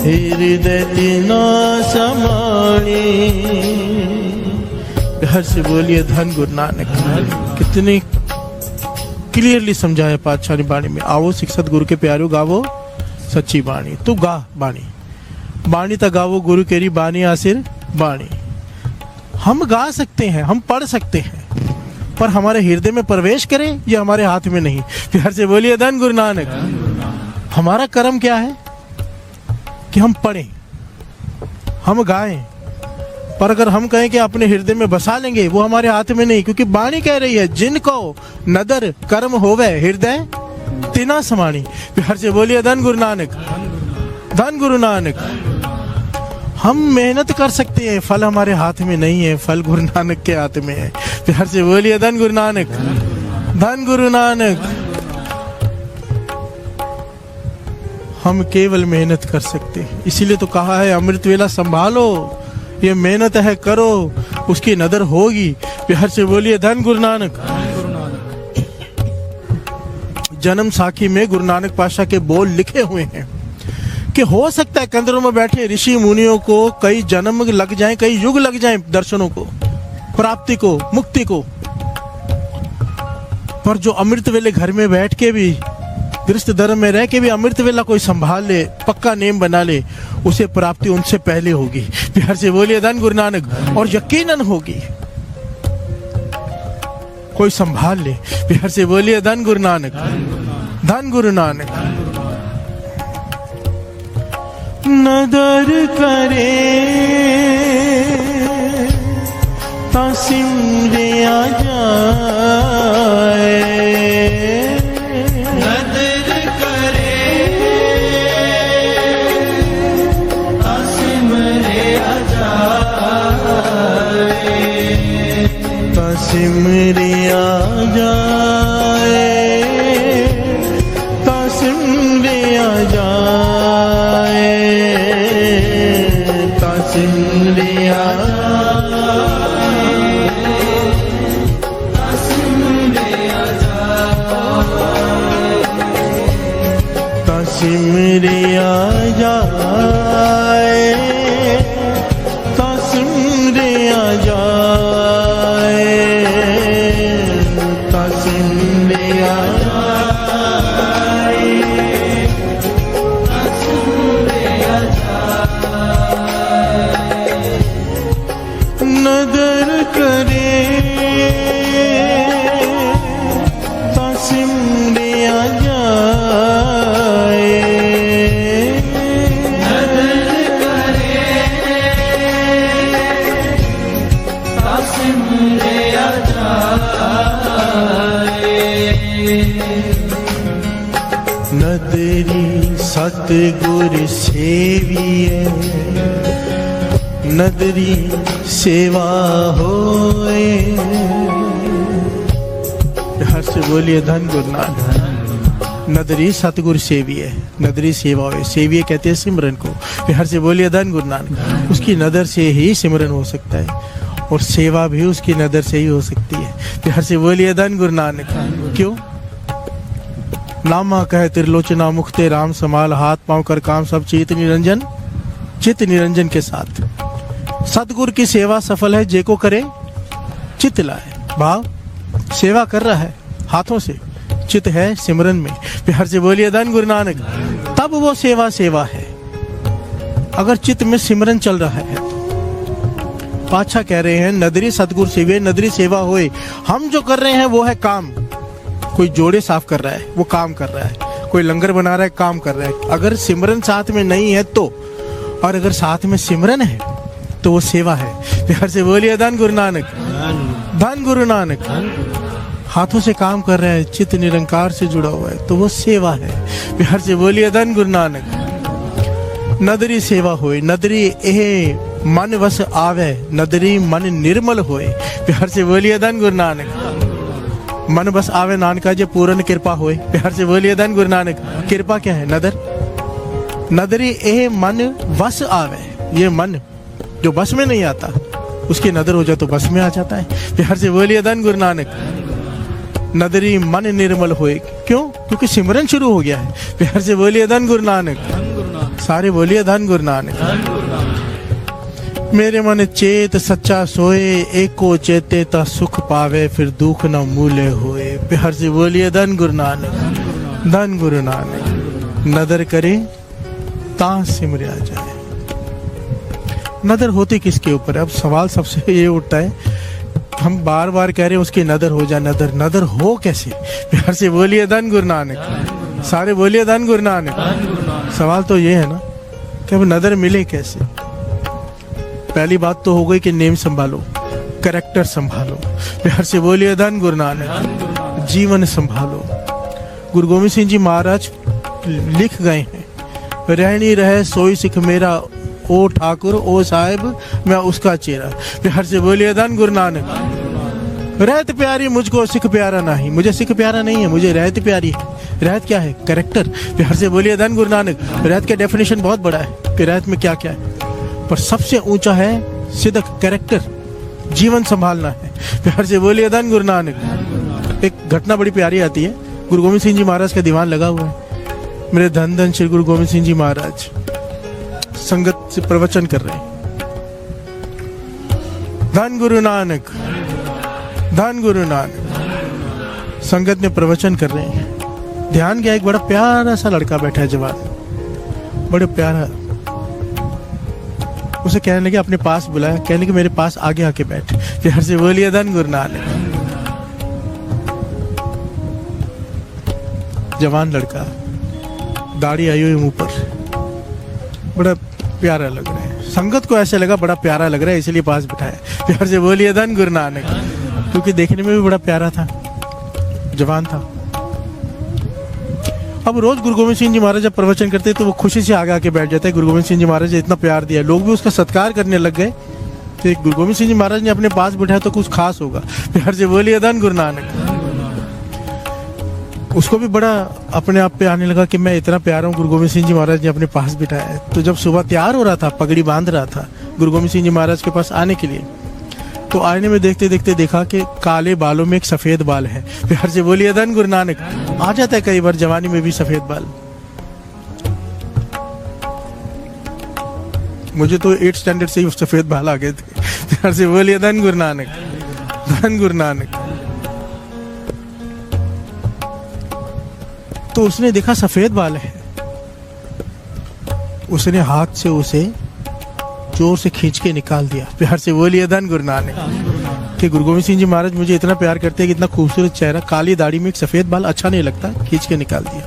हृदय तिना समाणी। घर से बोलिए धन गुरु नानक। कितनी क्लियरली समझाया पातशाह ने बाणी में। आओ सिख सतगुरु के प्यारो गावो सच्ची बाणी। तू गा बाणी, बाणी ता गावो गुरु केरी बाणी आसिर बाणी। हम गा सकते हैं, हम पढ़ सकते हैं, पर हमारे हृदय में प्रवेश करे ये हमारे हाथ में नहीं। प्यार से बोलिए धन गुरु नानक। हमारा कर्म क्या है कि हम पढ़ें, हम गाएं, पर अगर हम कहें कि अपने हृदय में बसा लेंगे वो हमारे हाथ में नहीं, क्योंकि बाणी कह रही है जिनको नदर कर्म होवे हृदय तिना समाणी। प्यार से बोलिए धन गुरु नानक, धन गुरु नानक। हम मेहनत कर सकते हैं, फल हमारे हाथ में नहीं है, फल गुरु नानक के हाथ में है। प्यार से बोलिए धन गुरु नानक, धन गुरु नानक। हम केवल मेहनत कर सकते हैं, इसीलिए तो कहा है अमृत वेला संभालो, ये मेहनत है करो, उसकी नदर होगी। प्यार से बोलिए धन गुरु नानक। जन्म साखी में गुरु नानक पातशाह के बोल लिखे हुए हैं कि हो सकता है कंदरों में बैठे ऋषि मुनियों को कई जन्म लग जाएं, कई युग लग जाएं दर्शनों को, प्राप्ति को, मुक्ति को, पर जो अमृत वेले घर में बैठ के भी, गृहस्थ धर्म में रह के भी अमृत वेला कोई संभाल ले, पक्का नेम बना ले, उसे प्राप्ति उनसे पहले होगी। प्यार से बोलिए धन गुरु नानक। और यकीनन होगी, कोई संभाल ले। प्यार से बोलिए धन गुरु नानक, धन गुरु नानक। नदर करे तासिम रे आ जाए, नदर करे तासिम रे आ जाए, तासिम रे आ जाए, तासिम रे आ जाए, तासिम रे आ तासिम रे आ जाए, तासिम रे आ जाए, तासिम रे आ जाए, तासिम रे आ जाए। नदर करे तासिम रे आ जाए, नदरी सतगुर सेविए, नदरी सेवा होए। हर से बोलिए धन गुरु नानक। नदरी सतगुर सेविए, नदरी सेवा होए। सेविए कहते हैं सिमरन को। हर से बोलिए धन गुरु नानक। उसकी नदर से ही सिमरन हो सकता है। और सेवा भी उसकी नज़र से ही हो सकती है। प्यार से बोलिए धन गुरु नानक। क्यों? नामा कहे त्रिलोचना मुखते राम समाल, हाथ पांव कर काम सब चित निरंजन के साथ। सतगुरु की सेवा सफल है जे को करे चित लाए। भाव सेवा कर रहा है हाथों से, चित है सिमरन में। प्यार से बोलिए धन गुरु नानक। तब वो सेवा है। अगर चित में सिमरन चल रहा है, पाछा कह रहे हैं नदरी सतगुरु सेवे नदरी सेवा होए। हम जो कर रहे हैं वो है काम। कोई जोड़े साफ कर रहा है, वो काम कर रहा है। कोई लंगर बना रहा है, काम कर रहा है। अगर सिमरन साथ में नहीं है तो, और अगर साथ में सिमरन है तो वो सेवा है। प्यार से बोलिए धन गुरु नानक। धन गुरु नानक। हाथों से काम कर रहा है, चित्त निरंकार से जुड़ा हुआ है, तो वो सेवा है। प्यार से बोलिए धन गुरु नानक। नदरी सेवा होए नदरी एह मन वस आवे, नदरी मन निर्मल होए। प्यार से बोलिए धन गुरु नानक। मन बस आवे नानका जे पूर्ण कृपा होए। प्यार से बोलिए धन गुरु नानक। कृपा क्या है? नदर। नदरी एह मन वस आवे, ये मन जो बस में नहीं आता, उसकी नदर हो जाए तो बस में आ जाता है। प्यार से बोलिए धन गुरु नानक। नदरी मन निर्मल होए। क्यों? क्योंकि सिमरन शुरू हो गया है। प्यार से बोलिए धन गुरु नानक। सारे बोलिए धन गुरु नानक। मेरे मन चेत सच्चा सोए, एको चेते ता सुख पावे, फिर दुख न मूले होए। प्यार से बोलिए धन गुरु नानक। धन गुरु नानक। नदर करे ता सिमरिया जाए। नदर होती किसके ऊपर है? अब सवाल सबसे ये उठता है, हम बार बार कह रहे हैं उसकी नदर हो जाए। नदर हो कैसे? प्यार से बोलिए धन गुरु नानक। सारे बोलिए धन गुरु नानक। सवाल तो ये है ना कि अब नदर मिले कैसे? पहली बात तो हो गई कि नेम संभालो, कैरेक्टर संभालो। प्यार से बोलिए धन गुरु नानक। जीवन संभालो। गुरु गोविंद सिंह जी महाराज लिख गए हैं, रहनी रहे सोई सिख मेरा, ओ ठाकुर ओ साहिब मैं उसका चेहरा। प्यार से बोलिए धन गुरु नानक। रहत प्यारी मुझको सिख प्यारा नहीं। मुझे सिख प्यारा नहीं है, मुझे रहत प्यारी है। रहत क्या है? कैरेक्टर। प्यार से बोलिए धन गुरु नानक। रहत का डेफिनेशन बहुत बड़ा है कि रहत में क्या क्या है, पर सबसे ऊंचा है सिदक, कैरेक्टर, जीवन संभालना है। प्यार से बोलिए धन गुरु नानक। एक घटना बड़ी प्यारी आती है। गुरु गोविंद सिंह जी महाराज का दीवान लगा हुआ है। मेरे धन धन श्री गुरु गोविंद सिंह जी महाराज संगत से प्रवचन कर रहे हैं। धन गुरु नानक। धन गुरु नानक। संगत में प्रवचन कर रहे हैं। ध्यान गया, एक बड़ा प्यारा सा लड़का बैठा है, जवान, बड़े प्यारा। उसे कहने लगे, अपने पास बुलाया, कहने लगे मेरे पास आगे आके बैठ। प्यार से बोलिए धन गुरु नानक। जवान लड़का, दाढ़ी आई हुई मुंह पर, बड़ा प्यारा लग रहा है। संगत को ऐसे लगा बड़ा प्यारा लग रहा है, इसलिए पास बिठाया। प्यार से बोलिए धन गुरु नानक। क्योंकि देखने में भी बड़ा प्यारा था, जवान था। अब रोज गुरु गोविंद सिंह जी महाराज जब प्रवचन करते तो वो खुशी से आगे आके बैठ जाता है। गुरु गोविंद सिंह जी महाराज ने इतना प्यार दिया, लोग भी उसका सत्कार करने लग गए। तो गुरु गोविंद सिंह जी महाराज ने अपने पास बिठाया तो कुछ खास होगा। प्यार से बोलिए धन गुरु नानक। उसको भी बड़ा अपने आप पे आने लगा कि मैं इतना प्यारा हूँ, गुरु गोविंद सिंह जी महाराज ने अपने पास बिठाया है। तो जब सुबह तैयार हो रहा था, पगड़ी बांध रहा था गुरु गोविंद सिंह जी महाराज के पास आने के लिए, तो आईने में देखते देखते देखा कि काले बालों में एक सफेद बाल है। प्यार से बोलिए धन गुरु नानक। आ जाता है कई बार जवानी में भी सफेद बाल। मुझे तो 8th स्टैंडर्ड से ही सफेद बाल आ गए थे। प्यार से बोलिए धन गुरु नानक। धन गुरु नानक। तो उसने देखा सफेद बाल है, उसने हाथ से उसे जोर से खींच के निकाल दिया। प्यार से बोलिए धन गुरु नानक। कि गुरु गोविंद सिंह जी महाराज मुझे इतना प्यार करते हैं कि इतना खूबसूरत चेहरा, काली दाढ़ी में एक सफेद बाल अच्छा नहीं लगता, खींच के निकाल दिया।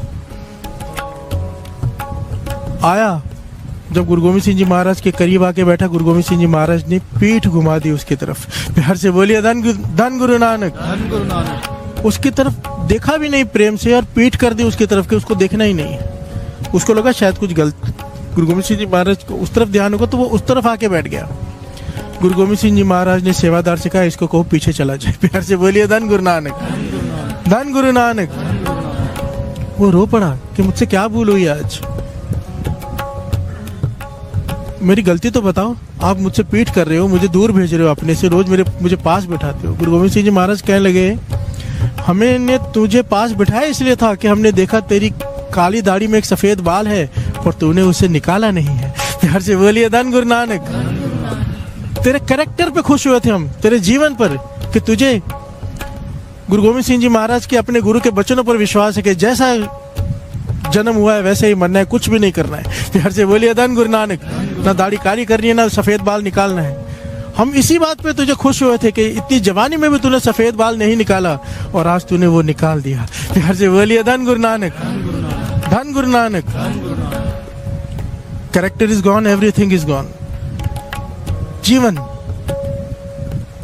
आया जब गुरु गोविंद सिंह जी महाराज के करीब आके बैठा, गुरु गोविंद सिंह जी महाराज ने पीठ घुमा दी उसकी तरफ। प्यार से बोलिए धन गुरु नानक। धन गुरु नानक। उसकी तरफ देखा भी नहीं प्रेम से, और पीठ कर दी उसकी तरफ के उसको देखना ही नहीं। उसको लगा शायद कुछ गलत, गुरु गोविंद सिंह जी महाराज को उस तरफ ध्यान होगा, तो वो उस तरफ आके बैठ गया। गुरु गोविंद सिंह जी महाराज ने सेवादार से कहा, इसको कहो पीछे चला जाए। प्यार से बोलिए धन गुरु नानक। धन गुरु नानक। वो रो पड़ा कि मुझसे क्या भूल हुई आज, मेरी गलती तो बताओ। आप मुझसे पीठ कर रहे हो, मुझे दूर भेज रहे हो अपने से, रोज मुझे पास बैठाते हो। गुरु गोविंद सिंह जी महाराज कहने लगे, हमने तुझे पास बिठाया इसलिए था कि हमने देखा तेरी काली दाढ़ी में एक सफेद बाल है और तूने उसे निकाला नहीं है। प्यार से बोलिए धन गुरु नानक। तेरे कैरेक्टर पे खुश हुए थे हम, तेरे जीवन पर, कि तुझे गुरु गोविंद सिंह जी महाराज के अपने गुरु के वचनों पर विश्वास है कि जैसा जन्म हुआ है वैसे ही मरना है, कुछ भी नहीं करना है। प्यार से बोलिए धन गुरु नानक। ना दाढ़ी काली करनी है, ना सफेद बाल निकालना है। हम इसी बात पे तुझे खुश हुए थे कि इतनी जवानी में भी तूने सफेद बाल नहीं निकाला और आज तूने वो निकाल दिया। प्यार से बोलिए धन गुरु नानक, धन Guru Nanak. Character is gone, everything is gone. जीवन,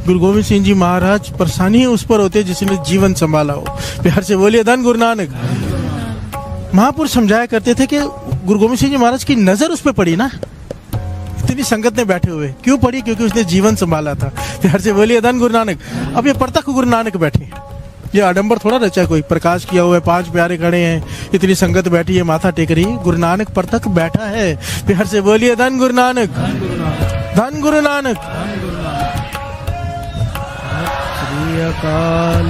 गुरु गोविंद सिंह जी महाराज परेशानी ही उस पर होते जिसने जीवन संभाला हो। प्यार से बोलिए धन गुरु नानक। महापुरुष समझाया करते थे कि गुरु गोविंद सिंह जी महाराज की नजर उस पर पड़ी ना, इतनी संगत में बैठे हुए, क्यों पड़ी? क्योंकि उसने जीवन संभाला था। प्यार से बोलिए धन गुरु नानक। अब ये प्रत्यक्ष गुरु नानक बैठे, ये आडंबर थोड़ा रचा, कोई प्रकाश किया हुआ है, 5 प्यारे खड़े हैं, इतनी संगत बैठी है, माथा टेक रही है। गुरु नानक प्रत्यक्ष बैठा है। प्यार से बोलिए धन गुरु नानक, धन गुरु नानक। श्री अकाल।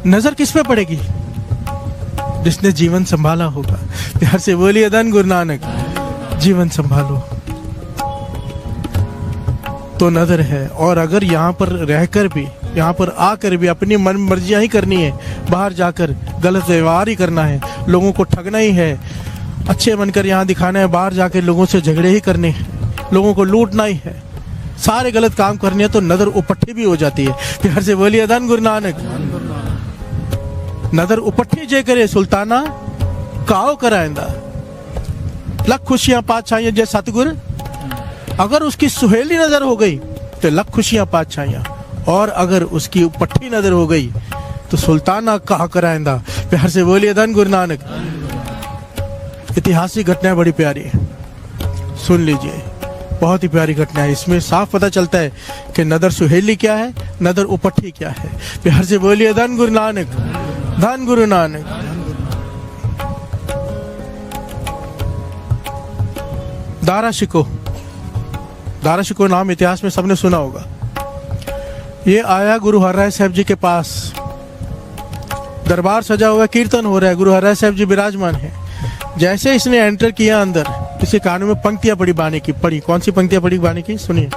नजर किस पे पड़ेगी? जिसने जीवन संभाला होगा। प्यार से बोलिए धन गुरु नानक। जीवन संभालो तो नजर है। और अगर यहाँ पर रहकर भी, यहाँ पर आकर भी अपनी मन मर्जियां ही करनी है, बाहर जाकर गलत व्यवहार ही करना है, लोगों को ठगना ही है, अच्छे बनकर यहाँ दिखाना है, बाहर जाकर लोगों से झगड़े ही करने हैं, लोगों को लूटना ही है, सारे गलत काम करने हैं, तो नजर उपट्ठी भी हो जाती है। प्यार से बोलिए धन गुरु नानक। नजर उपट्ठी जे करे सुल्ताना काओ कराएंदा, लख खुशियां पातशाहियां जय सतगुर। अगर उसकी सुहेली नजर हो गई तो लख खुशियां पातशाहियां, और अगर उसकी उपट्ठी नजर हो गई तो सुल्ताना कहा कराएंदा। प्यार से बोलिए धन गुरु नानक। ऐतिहासिक घटना बड़ी प्यारी है, सुन लीजिए, बहुत ही प्यारी घटना है। इसमें साफ पता चलता है कि नदर सुहेली क्या है, नदर उपट्ठी क्या है। प्यार से बोलिए धन गुरु नानक, धन गुरु नानक। दारा शिको, दारा शिको नाम इतिहास में सबने सुना होगा। ये आया गुरु हरराय साहब जी के पास, दरबार सजा हुआ, कीर्तन हो रहा है, गुरु हरराय साहब जी विराजमान है। जैसे इसने एंटर किया अंदर, इसके कानों में पंक्तियां पड़ी बानी की। पढ़ी, कौन सी पंक्तियां पड़ी बानी की? सुनिए।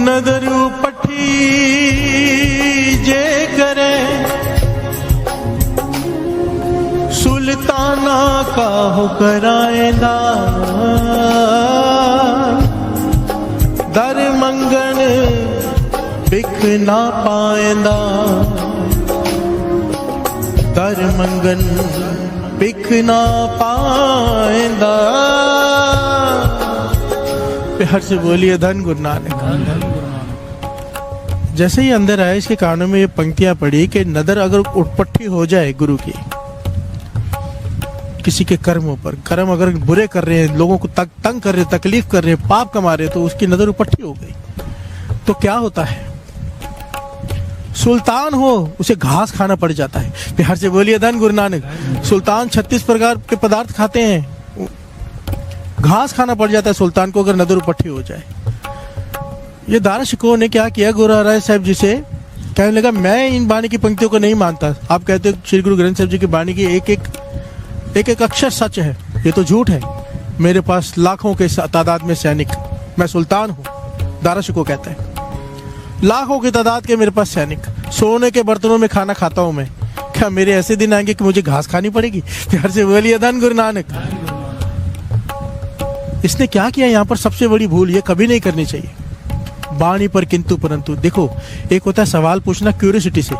नदर उपट्ठी जे करे सुल्ताना काहो कराएंदा, दर मंगन बिक ना पाएंदा, दर मंगन बिक ना पाएंदा। प्यार से बोलिए धन गुरु नानक। जैसे ही अंदर आए, इसके कानों में ये पंक्तियां पड़ी कि नदर अगर उपट्ठी हो जाए गुरु की, किसी के कर्मों पर, कर्म अगर बुरे कर रहे हैं, लोगों को तंग कर रहे, तकलीफ कर रहे, पाप कमा रहे, तो उसकी नजर उपट्ठी हो गई तो क्या होता है? सुल्तान हो, उसे घास खाना पड़ जाता है। प्यार से बोलिए धन गुरु नानक। सुल्तान 36 प्रकार के पदार्थ खाते हैं, घास खाना पड़ जाता है सुल्तान को अगर नदर उपट्ठी हो जाए। ये दारा शिकोह ने क्या किया, गुरु हरराय साहब जी से कहने लगा, मैं इन बानी की पंक्तियों को नहीं मानता। आप कहते हो श्री गुरु ग्रंथ साहब जी की बानी की एक एक अक्षर सच है, ये तो झूठ है। मेरे पास लाखों के तादाद में सैनिक, मैं सुल्तान हूँ, दारा शिकोह कहता है। लाखों की तादाद के मेरे पास सैनिक, सोने के बर्तनों में खाना खाता हूं मैं, क्या मेरे ऐसे दिन आएंगे कि मुझे घास खानी पड़ेगी? प्यार से बोलिए धन गुरु नानक। इसने क्या किया यहाँ पर? सबसे बड़ी भूल ये कभी नहीं करनी चाहिए, बाणी पर किंतु परंतु। देखो, एक होता है सवाल पूछना क्यूरियोसिटी से,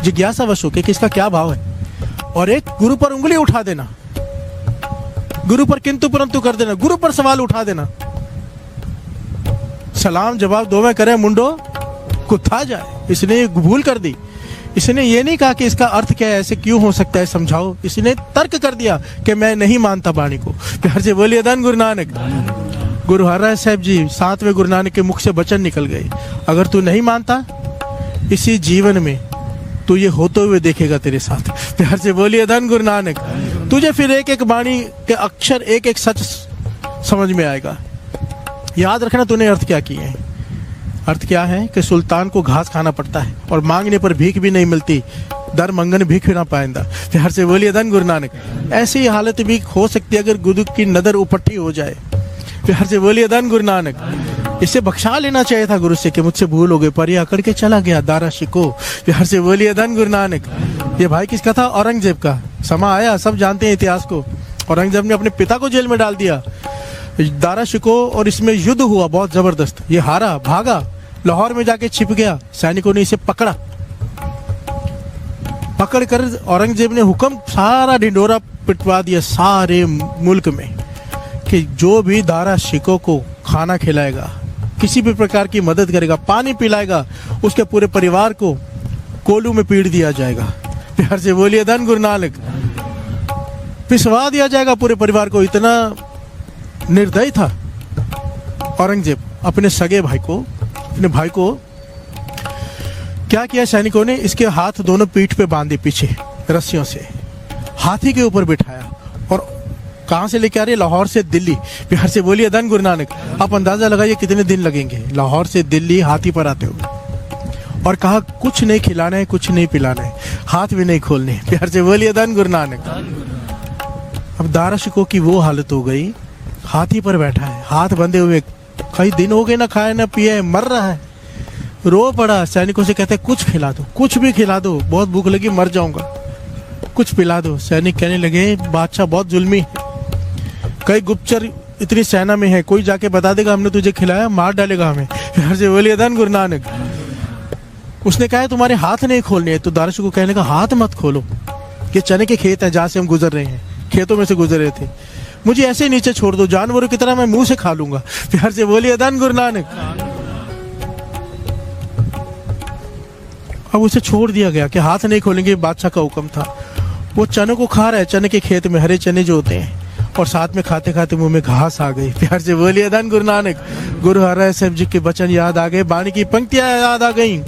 जिज्ञासावश होकर कि इसका क्या भाव है, और एक गुरु पर उंगली उठा देना, गुरु पर किंतु परंतु कर देना, गुरु पर सवाल उठा देना। सलाम जवाब दो में करे मुंडो कुत्था जाए। इसने भूल कर दी। इसने ये नहीं कहा कि इसका अर्थ क्या है, ऐसे क्यों हो सकता है, समझाओ। इसने तर्क कर दिया कि मैं नहीं मानता बाणी को। प्यार से बोलिए धन गुरु नानक। गुरु हरराय साहब जी 7वें गुरु नानक के मुख से वचन निकल गए, अगर तू नहीं मानता, इसी जीवन में तू ये होते हुए देखेगा तेरे साथ। प्यार से बोलिए धन गुरु नानक। तुझे फिर एक एक वाणी के अक्षर, एक एक सच समझ में आएगा। याद रखना तूने अर्थ क्या किए हैं। अर्थ क्या है कि सुल्तान को घास खाना पड़ता है और मांगने पर भीख भी नहीं मिलती, दर मंगन भीख भी ना पाएंदा। प्यार से बोलिए धन गुरु नानक। ऐसी हालत भी हो सकती है अगर गुरु की नजर उपट्टी हो जाए। प्यार से बोलिए धन गुरु नानक। इसे बख्शा लेना चाहिए था गुरु से कि मुझसे भूल हो गई, पर ये अकड़ के चला गया दारा शिको। प्यार से बोलिए धन गुरु नानक। ये भाई किसका था? औरंगजेब का। समा आया, सब जानते हैं इतिहास को। औरंगजेब ने अपने पिता को जेल में डाल दिया, दारा शिको, और इसमें युद्ध हुआ बहुत जबरदस्त। ये हारा, भागा, लाहौर में जाके छिप गया। सैनिकों ने इसे पकड़ा। पकड़कर औरंगजेब ने हुक्म, सारा ढिंडोरा पिटवा दिया सारे मुल्क में कि जो भी दारा शिको को खाना खिलाएगा, किसी भी प्रकार की मदद करेगा, पानी पिलाएगा, उसके पूरे परिवार को कोलू में पीट दिया जाएगा। प्यार से बोलिए धन गुरु नानक। पिसवा दिया जाएगा पूरे परिवार को। इतना निर्दयी था औरंगजेब। अपने सगे भाई को, अपने भाई को क्या किया सैनिकों ने? इसके हाथ दोनों पीठ पे बांधे पीछे रस्सियों से, हाथी के ऊपर बिठाया और कहां से लेके आ रहे? लाहौर से दिल्ली। प्यार से बोलिए धन गुरु नानक। आप अंदाजा लगाइए कितने दिन लगेंगे लाहौर से दिल्ली हाथी पर आते हुए। और कहा कुछ नहीं खिलाना है, कुछ नहीं पिलाना है, हाथ भी नहीं खोलने। प्यार से बोलिए धन गुरु नानक। अब दारा शिको की वो हालत हो गई, हाथी पर बैठा है, हाथ बंधे हुए, कई दिन हो गए ना खाए ना पिए, मर रहा है, रो पड़ा। सैनिकों से कहते कुछ खिला दो, कुछ भी खिला दो, बहुत भूख लगी, मर जाऊंगा, कुछ पिला दो। सैनिक कहने लगे बादशाह बहुत जुल्मी है, कई गुप्तचर इतनी सेना में है, कोई जाके बता देगा हमने तुझे खिलाया, मार डालेगा हमें। प्यार से बोलिए धन गुरु नानक। उसने कहा तुम्हारे हाथ नहीं खोलने। तो दारा शिको कहने का हाथ मत खोलो, ये चने के खेत है जहां से हम गुजर रहे हैं, खेतों में से गुजर रहे थे, मुझे ऐसे नीचे छोड़ दो, जानवरों की तरह मैं मुंह से खा लूंगा। प्यार से बोलिए धन गुरु नानक। अब उसे छोड़ दिया गया कि हाथ नहीं खोलेंगे, बादशाह का हुक्म था। वो चने को खा रहा है, चने के खेत में हरे चने जो होते हैं, और साथ में खाते खाते मुंह में घास आ गई। प्यार से बोलिए धन गुरु नानक। गुरु हरराय साहब जी के वचन याद आ गए, बाणी की पंक्तियां याद आ गई।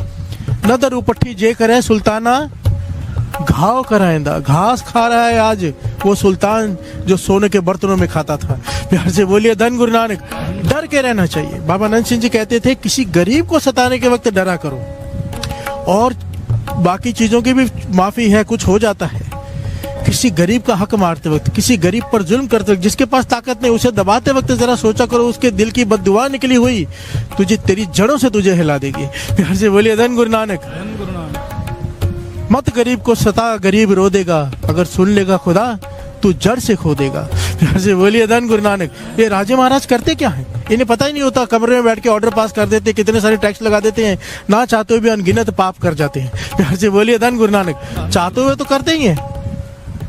नदर उपट्ठी जे करे सुल्ताना घाव कराएंदा। घास खा रहा है आज वो सुल्तान जो सोने के बर्तनों में खाता था। प्यार से बोलिए धन गुरु नानक। डर के रहना चाहिए। बाबा नंद सिंह जी कहते थे किसी गरीब को सताने के वक्त डरा करो, और बाकी चीजों की भी माफी है, कुछ हो जाता है। किसी गरीब का हक मारते वक्त, किसी गरीब पर जुल्म करते वक्त, जिसके पास ताकत नहीं, उसे दबाते वक्त जरा सोचा करो उसके दिल की बद्दुआ निकली हुई तुझे तेरी जड़ों से तुझे हिला देगी। प्यार से बोलिए धन गुरु नानक। मत गरीब को सता, गरीब रो देगा, अगर सुन लेगा खुदा तू जड़ से खो देगा। प्यार से बोलिए धन गुरु नानक। ये राजे महाराज करते क्या है? इन्हें पता ही नहीं होता, कमरे में बैठ के ऑर्डर पास कर देते, कितने सारे टैक्स लगा देते हैं, ना चाहते हुए भी अनगिनत पाप कर जाते हैं। प्यार से बोलिए धन गुरु नानक। चाहते हुए तो करते ही हैं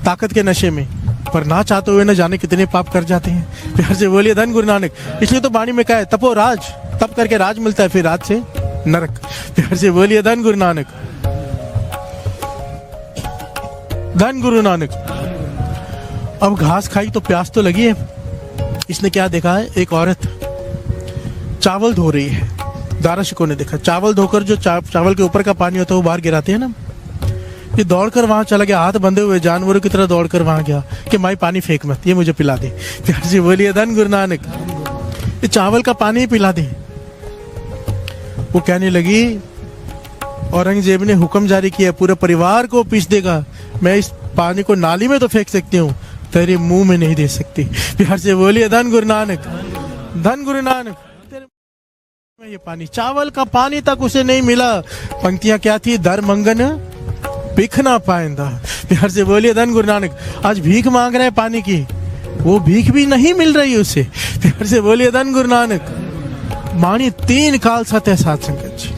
ताकत के नशे में, पर ना चाहते हुए न जाने कितने पाप कर जाते हैं। प्यार से बोलिए धन गुरु नानक। इसलिए तो वाणी में कहा है तपो राज, तप करके राज मिलता है, फिर राज से नरक। प्यार से बोलिए धन गुरु नानक। धन गुरु नानक। अब घास खाई तो प्यास तो लगी है। इसने क्या देखा है? एक औरत चावल धो रही है। दारा शिको ने देखा चावल धोकर जो चावल के ऊपर का पानी होता है वो बाहर गिराते हैं ना, ये दौड़कर वहां चला गया, हाथ बंधे हुए जानवरों की तरह दौड़कर वहां गया कि माई पानी फेंक मत, ये मुझे पिला दे। प्यार से बोलिए धन गुरु नानक। ये चावल का पानी ही पिला दे। वो कहने लगी औरंगजेब ने हुक्म जारी किया पूरे परिवार को पीस देगा, मैं इस पानी को नाली में तो फेंक सकती हूँ, तेरे मुंह में नहीं दे सकती। प्यार से बोलिए धन गुरु नानक। धन गुरु नानक। ये पानी, चावल का पानी तक उसे नहीं मिला। पंक्तियां क्या थी? दर मंगन भीख ना पाएंदा। प्यार से बोलिए धन गुरु नानक। आज भीख मांग रहा है पानी की, वो भीख भी नहीं मिल रही उसे। प्यार से बोलिए धन गुरु नानक। मानी 3 काल सत्य है साध संगत जी,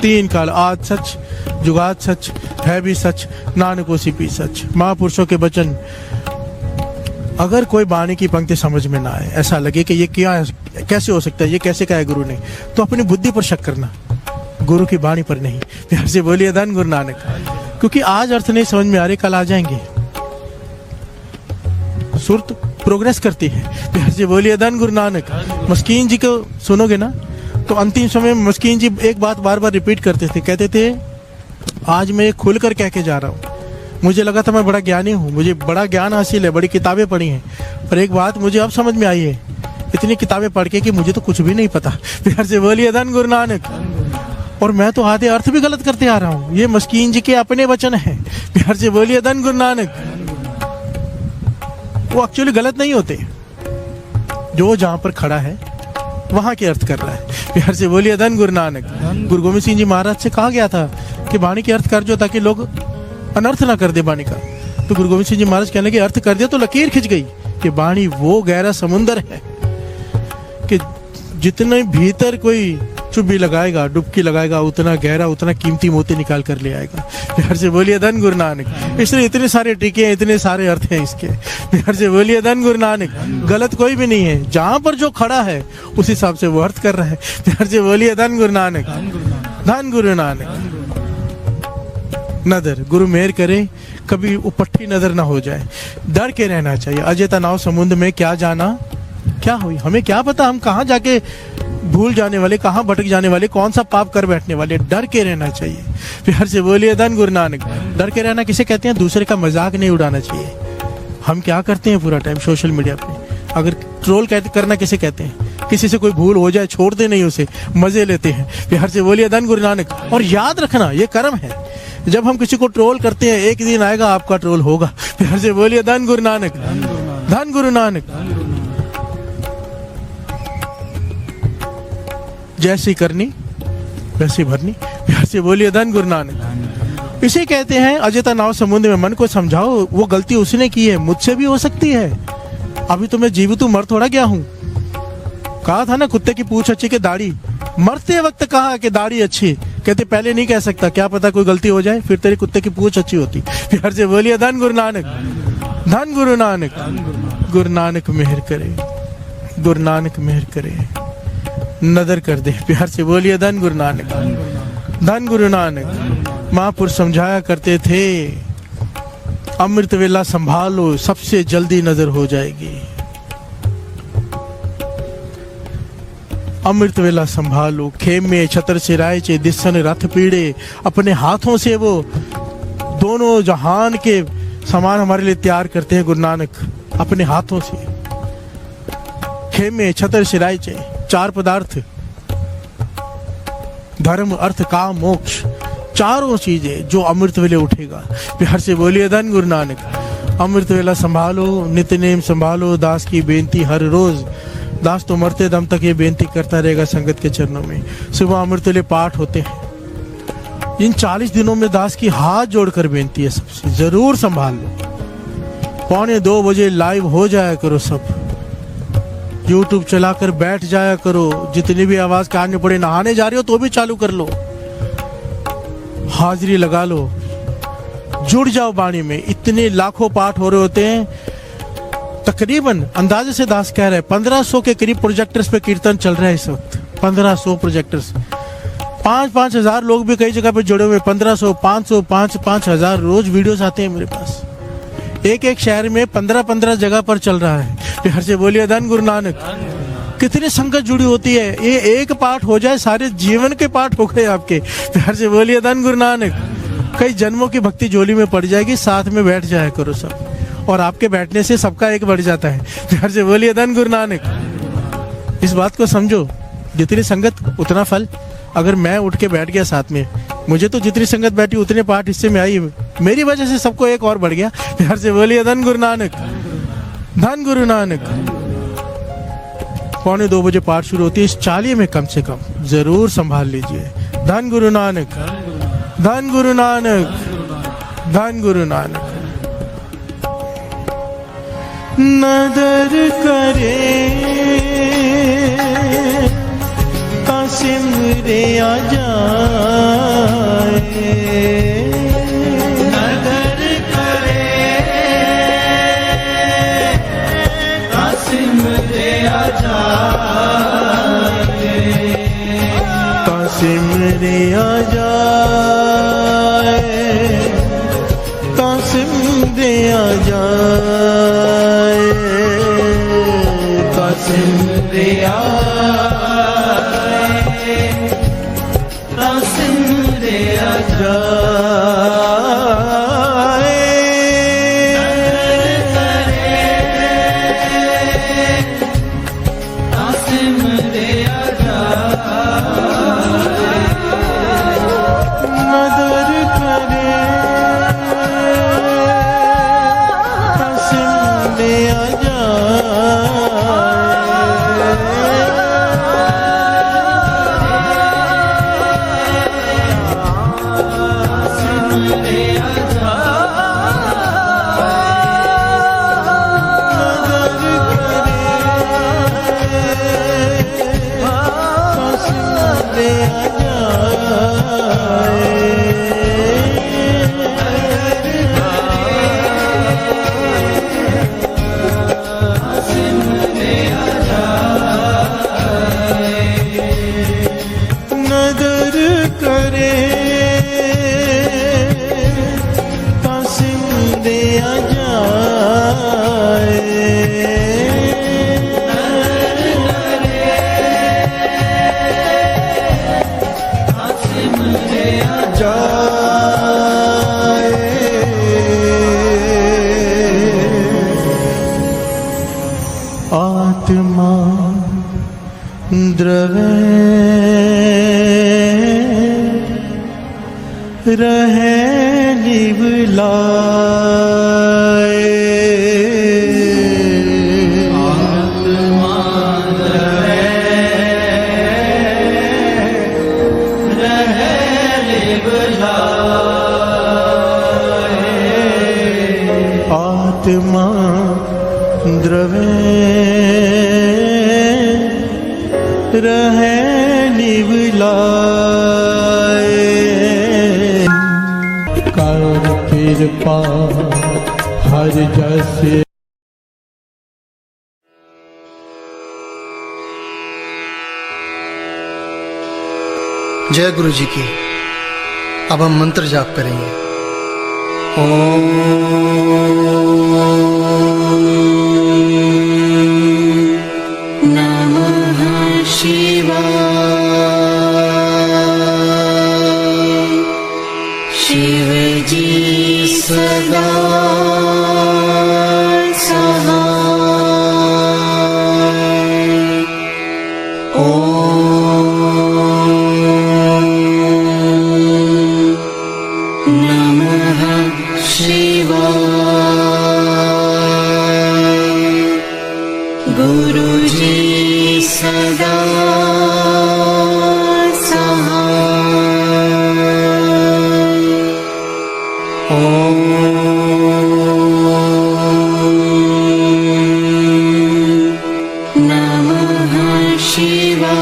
3 काल, आज सच, जुगात सच, है भी सच, नानक ओसी भी सच। महापुरुषों के वचन। अगर कोई बाणी की पंक्ति समझ में ना आए, ऐसा लगे कि ये क्या है, कैसे हो सकता है, ये कैसे कहा है गुरु ने, तो अपनी बुद्धि पर शक करना, गुरु की बाणी पर नहीं। प्यार से बोलिए धन गुरु नानक। क्योंकि आज अर्थ नहीं समझ में आ रहे, कल आ जाएंगे। सुरत प्रोग्रेस करती है। प्यार से बोलिए धन गुरु नानक। मस्कीन जी को सुनोगे ना तो अंतिम समय में मस्कीन जी एक बात बार बार रिपीट करते थे, कहते थे आज मैं ये खुल कर कह के जा रहा हूँ। मुझे लगा था मैं बड़ा ज्ञानी हूँ, मुझे बड़ा ज्ञान हासिल है, बड़ी किताबें पढ़ी हैं, पर एक बात मुझे अब समझ में आई है इतनी किताबें पढ़ के कि मुझे तो कुछ भी नहीं पता। प्यार से बोलिए धन गुरु नानक। और मैं तो आधे अर्थ भी गलत करते आ रहा हूँ, ये मस्कीन जी के अपने वचन हैं। प्यार से बोलिए धन गुरु नानक। वो एक्चुअली गलत नहीं होते, जो जहां पर खड़ा है वहां के अर्थ कर रहा है। प्यार से बोलिए धन गुरु नानक। गुरु गोविंद सिंह जी महाराज से कहा गया था कि वाणी के अर्थ कर जो, ताकि लोग अनर्थ ना कर दे वाणी का। तो गुरु गोविंद सिंह जी महाराज कहने के अर्थ कर दिया तो लकीर खिंच गई कि वाणी वो गहरा समुंदर है कि जितने भीतर कोई चुप्पी लगाएगा, डुबकी लगाएगा, उतना गहरा, उतना कीमती मोती निकाल कर ले आएगा। प्यार से बोलिए धन गुरु नानक। इसलिए इतने सारे टीके हैं, इतने सारे अर्थ हैं इसके। प्यार से बोलिए धन गुरु नानक। गलत कोई भी नहीं है, जहां पर जो खड़ा है उस हिसाब से वो अर्थ कर रहा है। प्यार से बोलिए धन गुरु नानक। धन गुरु नानक। नदर गुरु मेहर करे कभी उपट्ठी नजर ना हो जाए, डर के रहना चाहिए। अजय तनाव समुद्र में क्या जाना क्या हुई, हमें क्या पता हम कहाँ जाके भूल जाने वाले, कहाँ भटक जाने वाले, कौन सा पाप कर बैठने वाले। डर के रहना चाहिए। प्यार से बोलिए धन गुरु नानक। डर के रहना किसे कहते हैं? दूसरे का मजाक नहीं उड़ाना चाहिए। हम क्या करते हैं पूरा टाइम सोशल मीडिया पे, अगर ट्रोल करना किसे कहते हैं? किसी से कोई भूल हो जाए छोड़ते नहीं उसे, मजे लेते हैं। प्यार से बोलिए धन गुरु नानक। और याद रखना ये कर्म है, जब हम किसी को ट्रोल करते हैं एक दिन आएगा आपका ट्रोल होगा। प्यार से बोलिए धन गुरु नानक। धन गुरु नानक। जैसी करनी वैसी भरनी। प्यार से बोलिए धन गुरु नानक। इसे कहते हैं अजय तनाव समुद्र में मन को समझाओ, वो गलती उसने की है, मुझसे भी हो सकती है। अभी तो मैं जीवित मर थोड़ा गया हूं। कहा था ना कुत्ते की पूंछ अच्छी के दाढ़ी, मरते वक्त कहा कि दाढ़ी अच्छी, कहते पहले नहीं कह सकता, क्या पता कोई गलती हो जाए फिर तेरे कुत्ते की पूंछ अच्छी होती। प्यार से बोलिए धन गुरु नानक। धन गुरु नानक। गुरु नानक मेहर करे, गुरु नानक मेहर करे, नदर कर दे। प्यार से बोलिए धन गुरु नानक। धन गुरु नानक। महापुरुष समझाया करते थे अमृत वेला संभालो, सबसे जल्दी नजर हो जाएगी। अमृत वेला संभालो, खेमे छतर से राय चे दिसन रथ पीड़े। अपने हाथों से वो दोनों जहान के सामान हमारे लिए तैयार करते हैं गुरु नानक, अपने हाथों से। खेमे छतर से राय चे, चार पदार्थ, धर्म अर्थ काम मोक्ष, चारों चीजें जो अमृत वेले उठेगा। प्यार से बोलिए धन गुरु नानक। अमृत वेला संभालो, नित्यनेम संभालो, दास की बेनती हर रोज। दास तो मरते दम तक ये बेनती करता रहेगा संगत के चरणों में। सुबह अमृत वेले पाठ होते हैं। इन 40 दिनों में दास की हाथ जोड़कर बेनती है सबसे, जरूर संभाल लो। 1:45 बजे लाइव हो जाया करो सब, यूट्यूब चलाकर बैठ जाया करो। जितनी भी आवाज कानने पड़े, नहाने जा रहे हो तो भी चालू कर लो, हाजिरी लगा लो, जुड़ जाओ वाणी में। इतने लाखों पाठ हो रहे होते हैं। तकरीबन अंदाजे से दास कह रहे हैं 1500 के करीब प्रोजेक्टर्स पे कीर्तन चल रहा है इस वक्त। 1500 प्रोजेक्टर्स, 5-5 हजार लोग भी कई जगह पे जुड़े हुए। 1500, 500, 5-5 हजार रोज वीडियोस आते हैं मेरे पास। एक एक शहर में 15-15 जगह पर चल रहा है। प्यार से बोलिए धन गुरु नानक। कितनी संगत जुड़ी होती है, ये एक पाठ हो जाए सारे जीवन के पाठ हो गए आपके। प्यार से बोलिए धन गुरु नानक। कई जन्मों की भक्ति झोली में पड़ जाएगी, साथ में बैठ जाया करो सब, और आपके बैठने से सबका एक बढ़ जाता है। प्यार से बोलिए धन गुरु नानक। इस बात को समझो, जितनी संगत उतना फल। अगर मैं उठ के बैठ गया साथ में, मुझे तो जितनी संगत बैठी उतने पाठ हिस्से में आई, मेरी वजह से सबको एक और बढ़ गया। प्यार से बोलिए धन गुरु नानक। धन गुरु नानक। 1:45 बजे पाठ शुरू होती है। इस 40 में कम से कम जरूर संभाल लीजिए। धन गुरु नानक। धन गुरु नानक। धन गुरु नानक। नदर करे कासिम रे आ जाए, नदर करे कासिम रे आ जाए, कासिम रे आ जाए, कासिम रे आ जाए, कासिम रे आ कासिम आत्मा द्रवे रहे निवलाए। आत्मा द्रवे रहे निवलाए। आत्मा द्रवे रहे निवलाए। कर कृपा हर जस। जय गुरु जी की। अब हम मंत्र जाप करेंगे। नमः शिवाय। शिव जी सदा सहाय। नमः शिवाय। गुरुजी सदा सहाय। नमः शिवाय।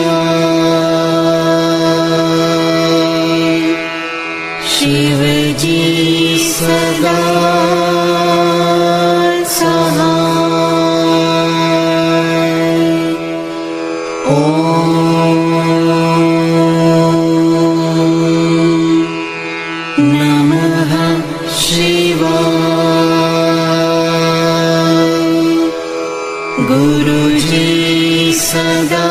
शिव जी सदा सहाय। नमः शिवाय। गुरुजी सदा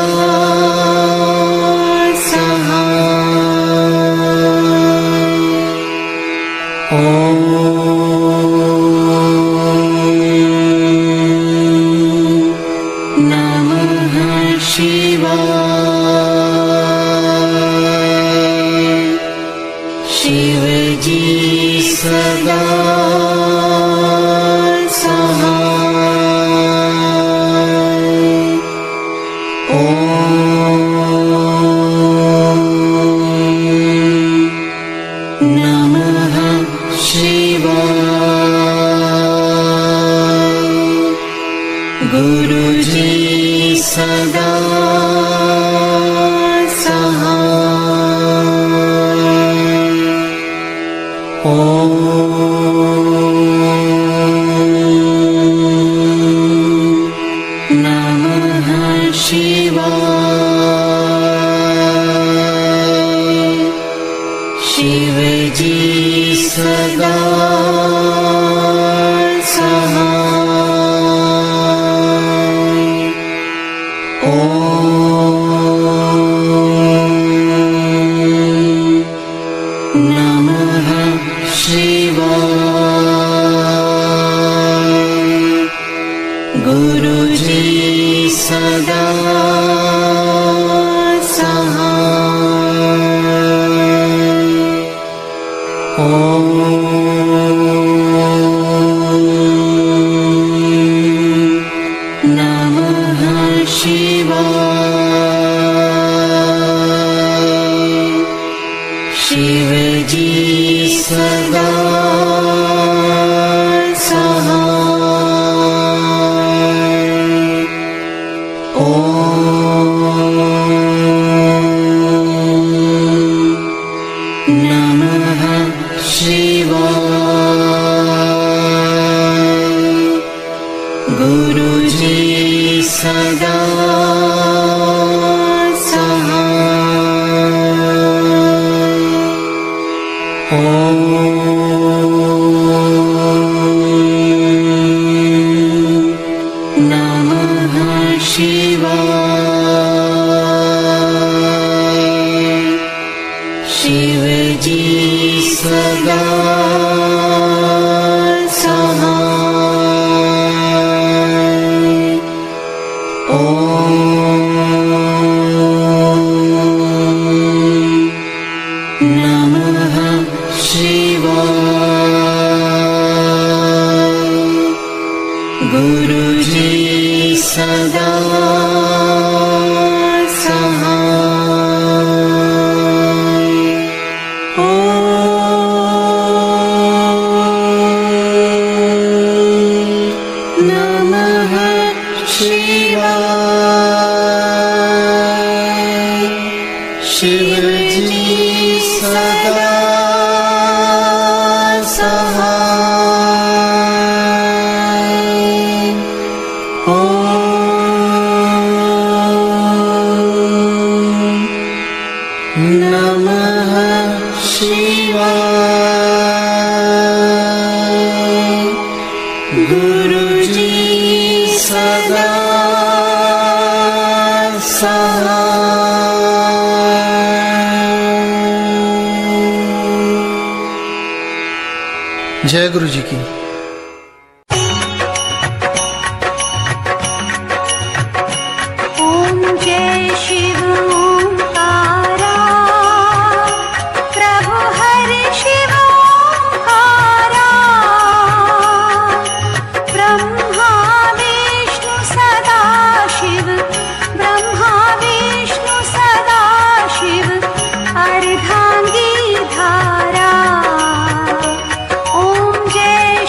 नमः शिवाय। शिव जी सदा सहाय। नमः शिवाय। गुरुजी सदा सहाय। नमः शिवाय। शिव जी सदा नमः शिवाय। गुरुजी सदा सहाय। नमः शिवाय। शिव जी सदा सहाय। नमः शिवाय। गुरुजी सदा नमः शिवाय। शिव जी सदा सहाय। गुरुजी सदा सहाय। ॐ नमः शिवाय। शिवजी सदा सहाय। ॐ नमः शिवाय। गुरुजी सदा सहाय। जय गुरु जी की। ॐ जय शिव ओंकारा प्रभु हरि शिव ओंकारा ब्रह्मा विष्णु सदा शिव ब्रह्मा विष्णु सदा शिव अर्धांगी धारा। ॐ जय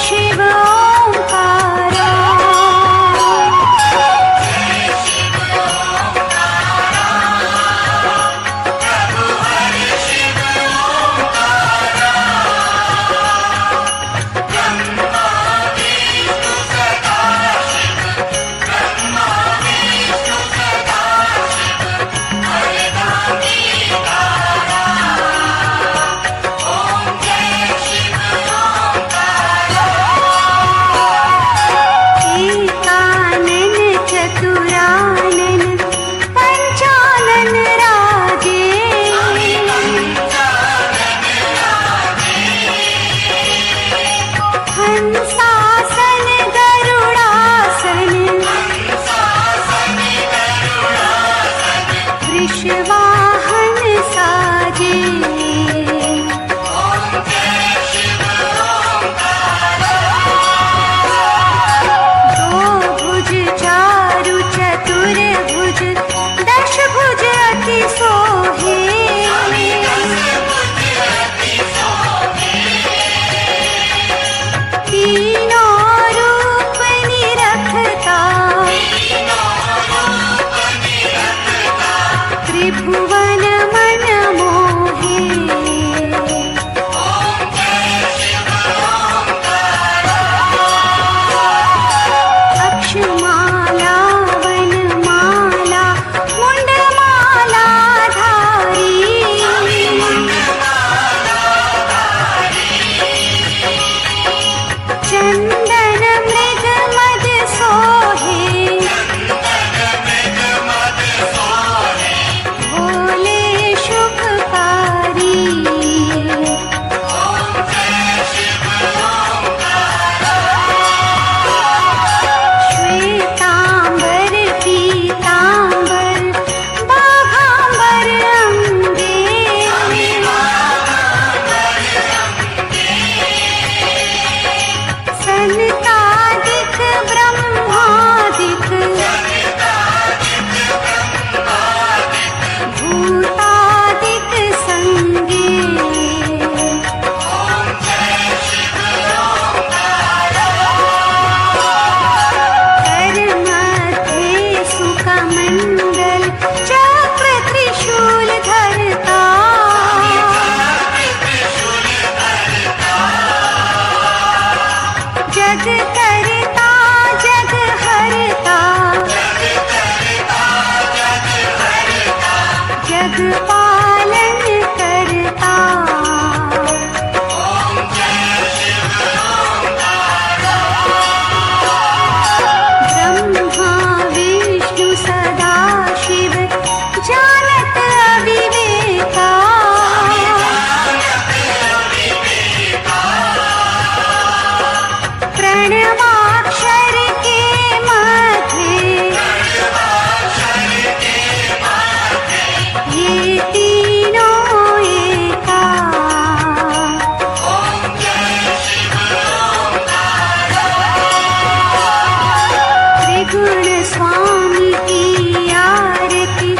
निर्गुण स्वामी की आरती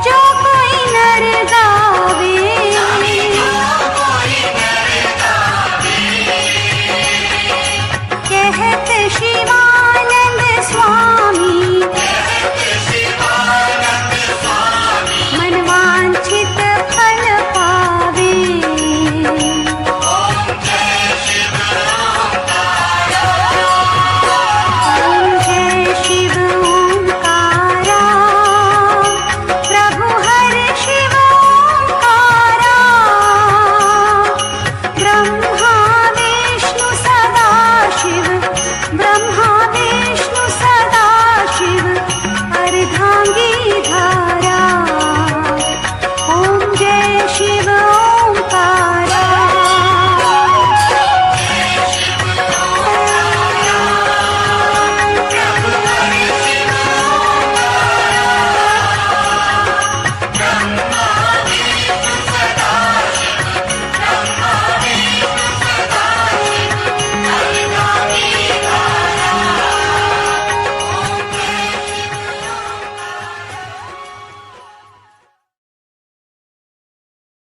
जो कोई नर गावे। कहत शिवानंद स्वामी मनवांछित फल पावे। ओम जय शिव ओंकारा प्रभु हर शिव ओंकारा। ब्रह्मा विष्णु सदा शिव ब्रह्मा विष्णु सदा शिव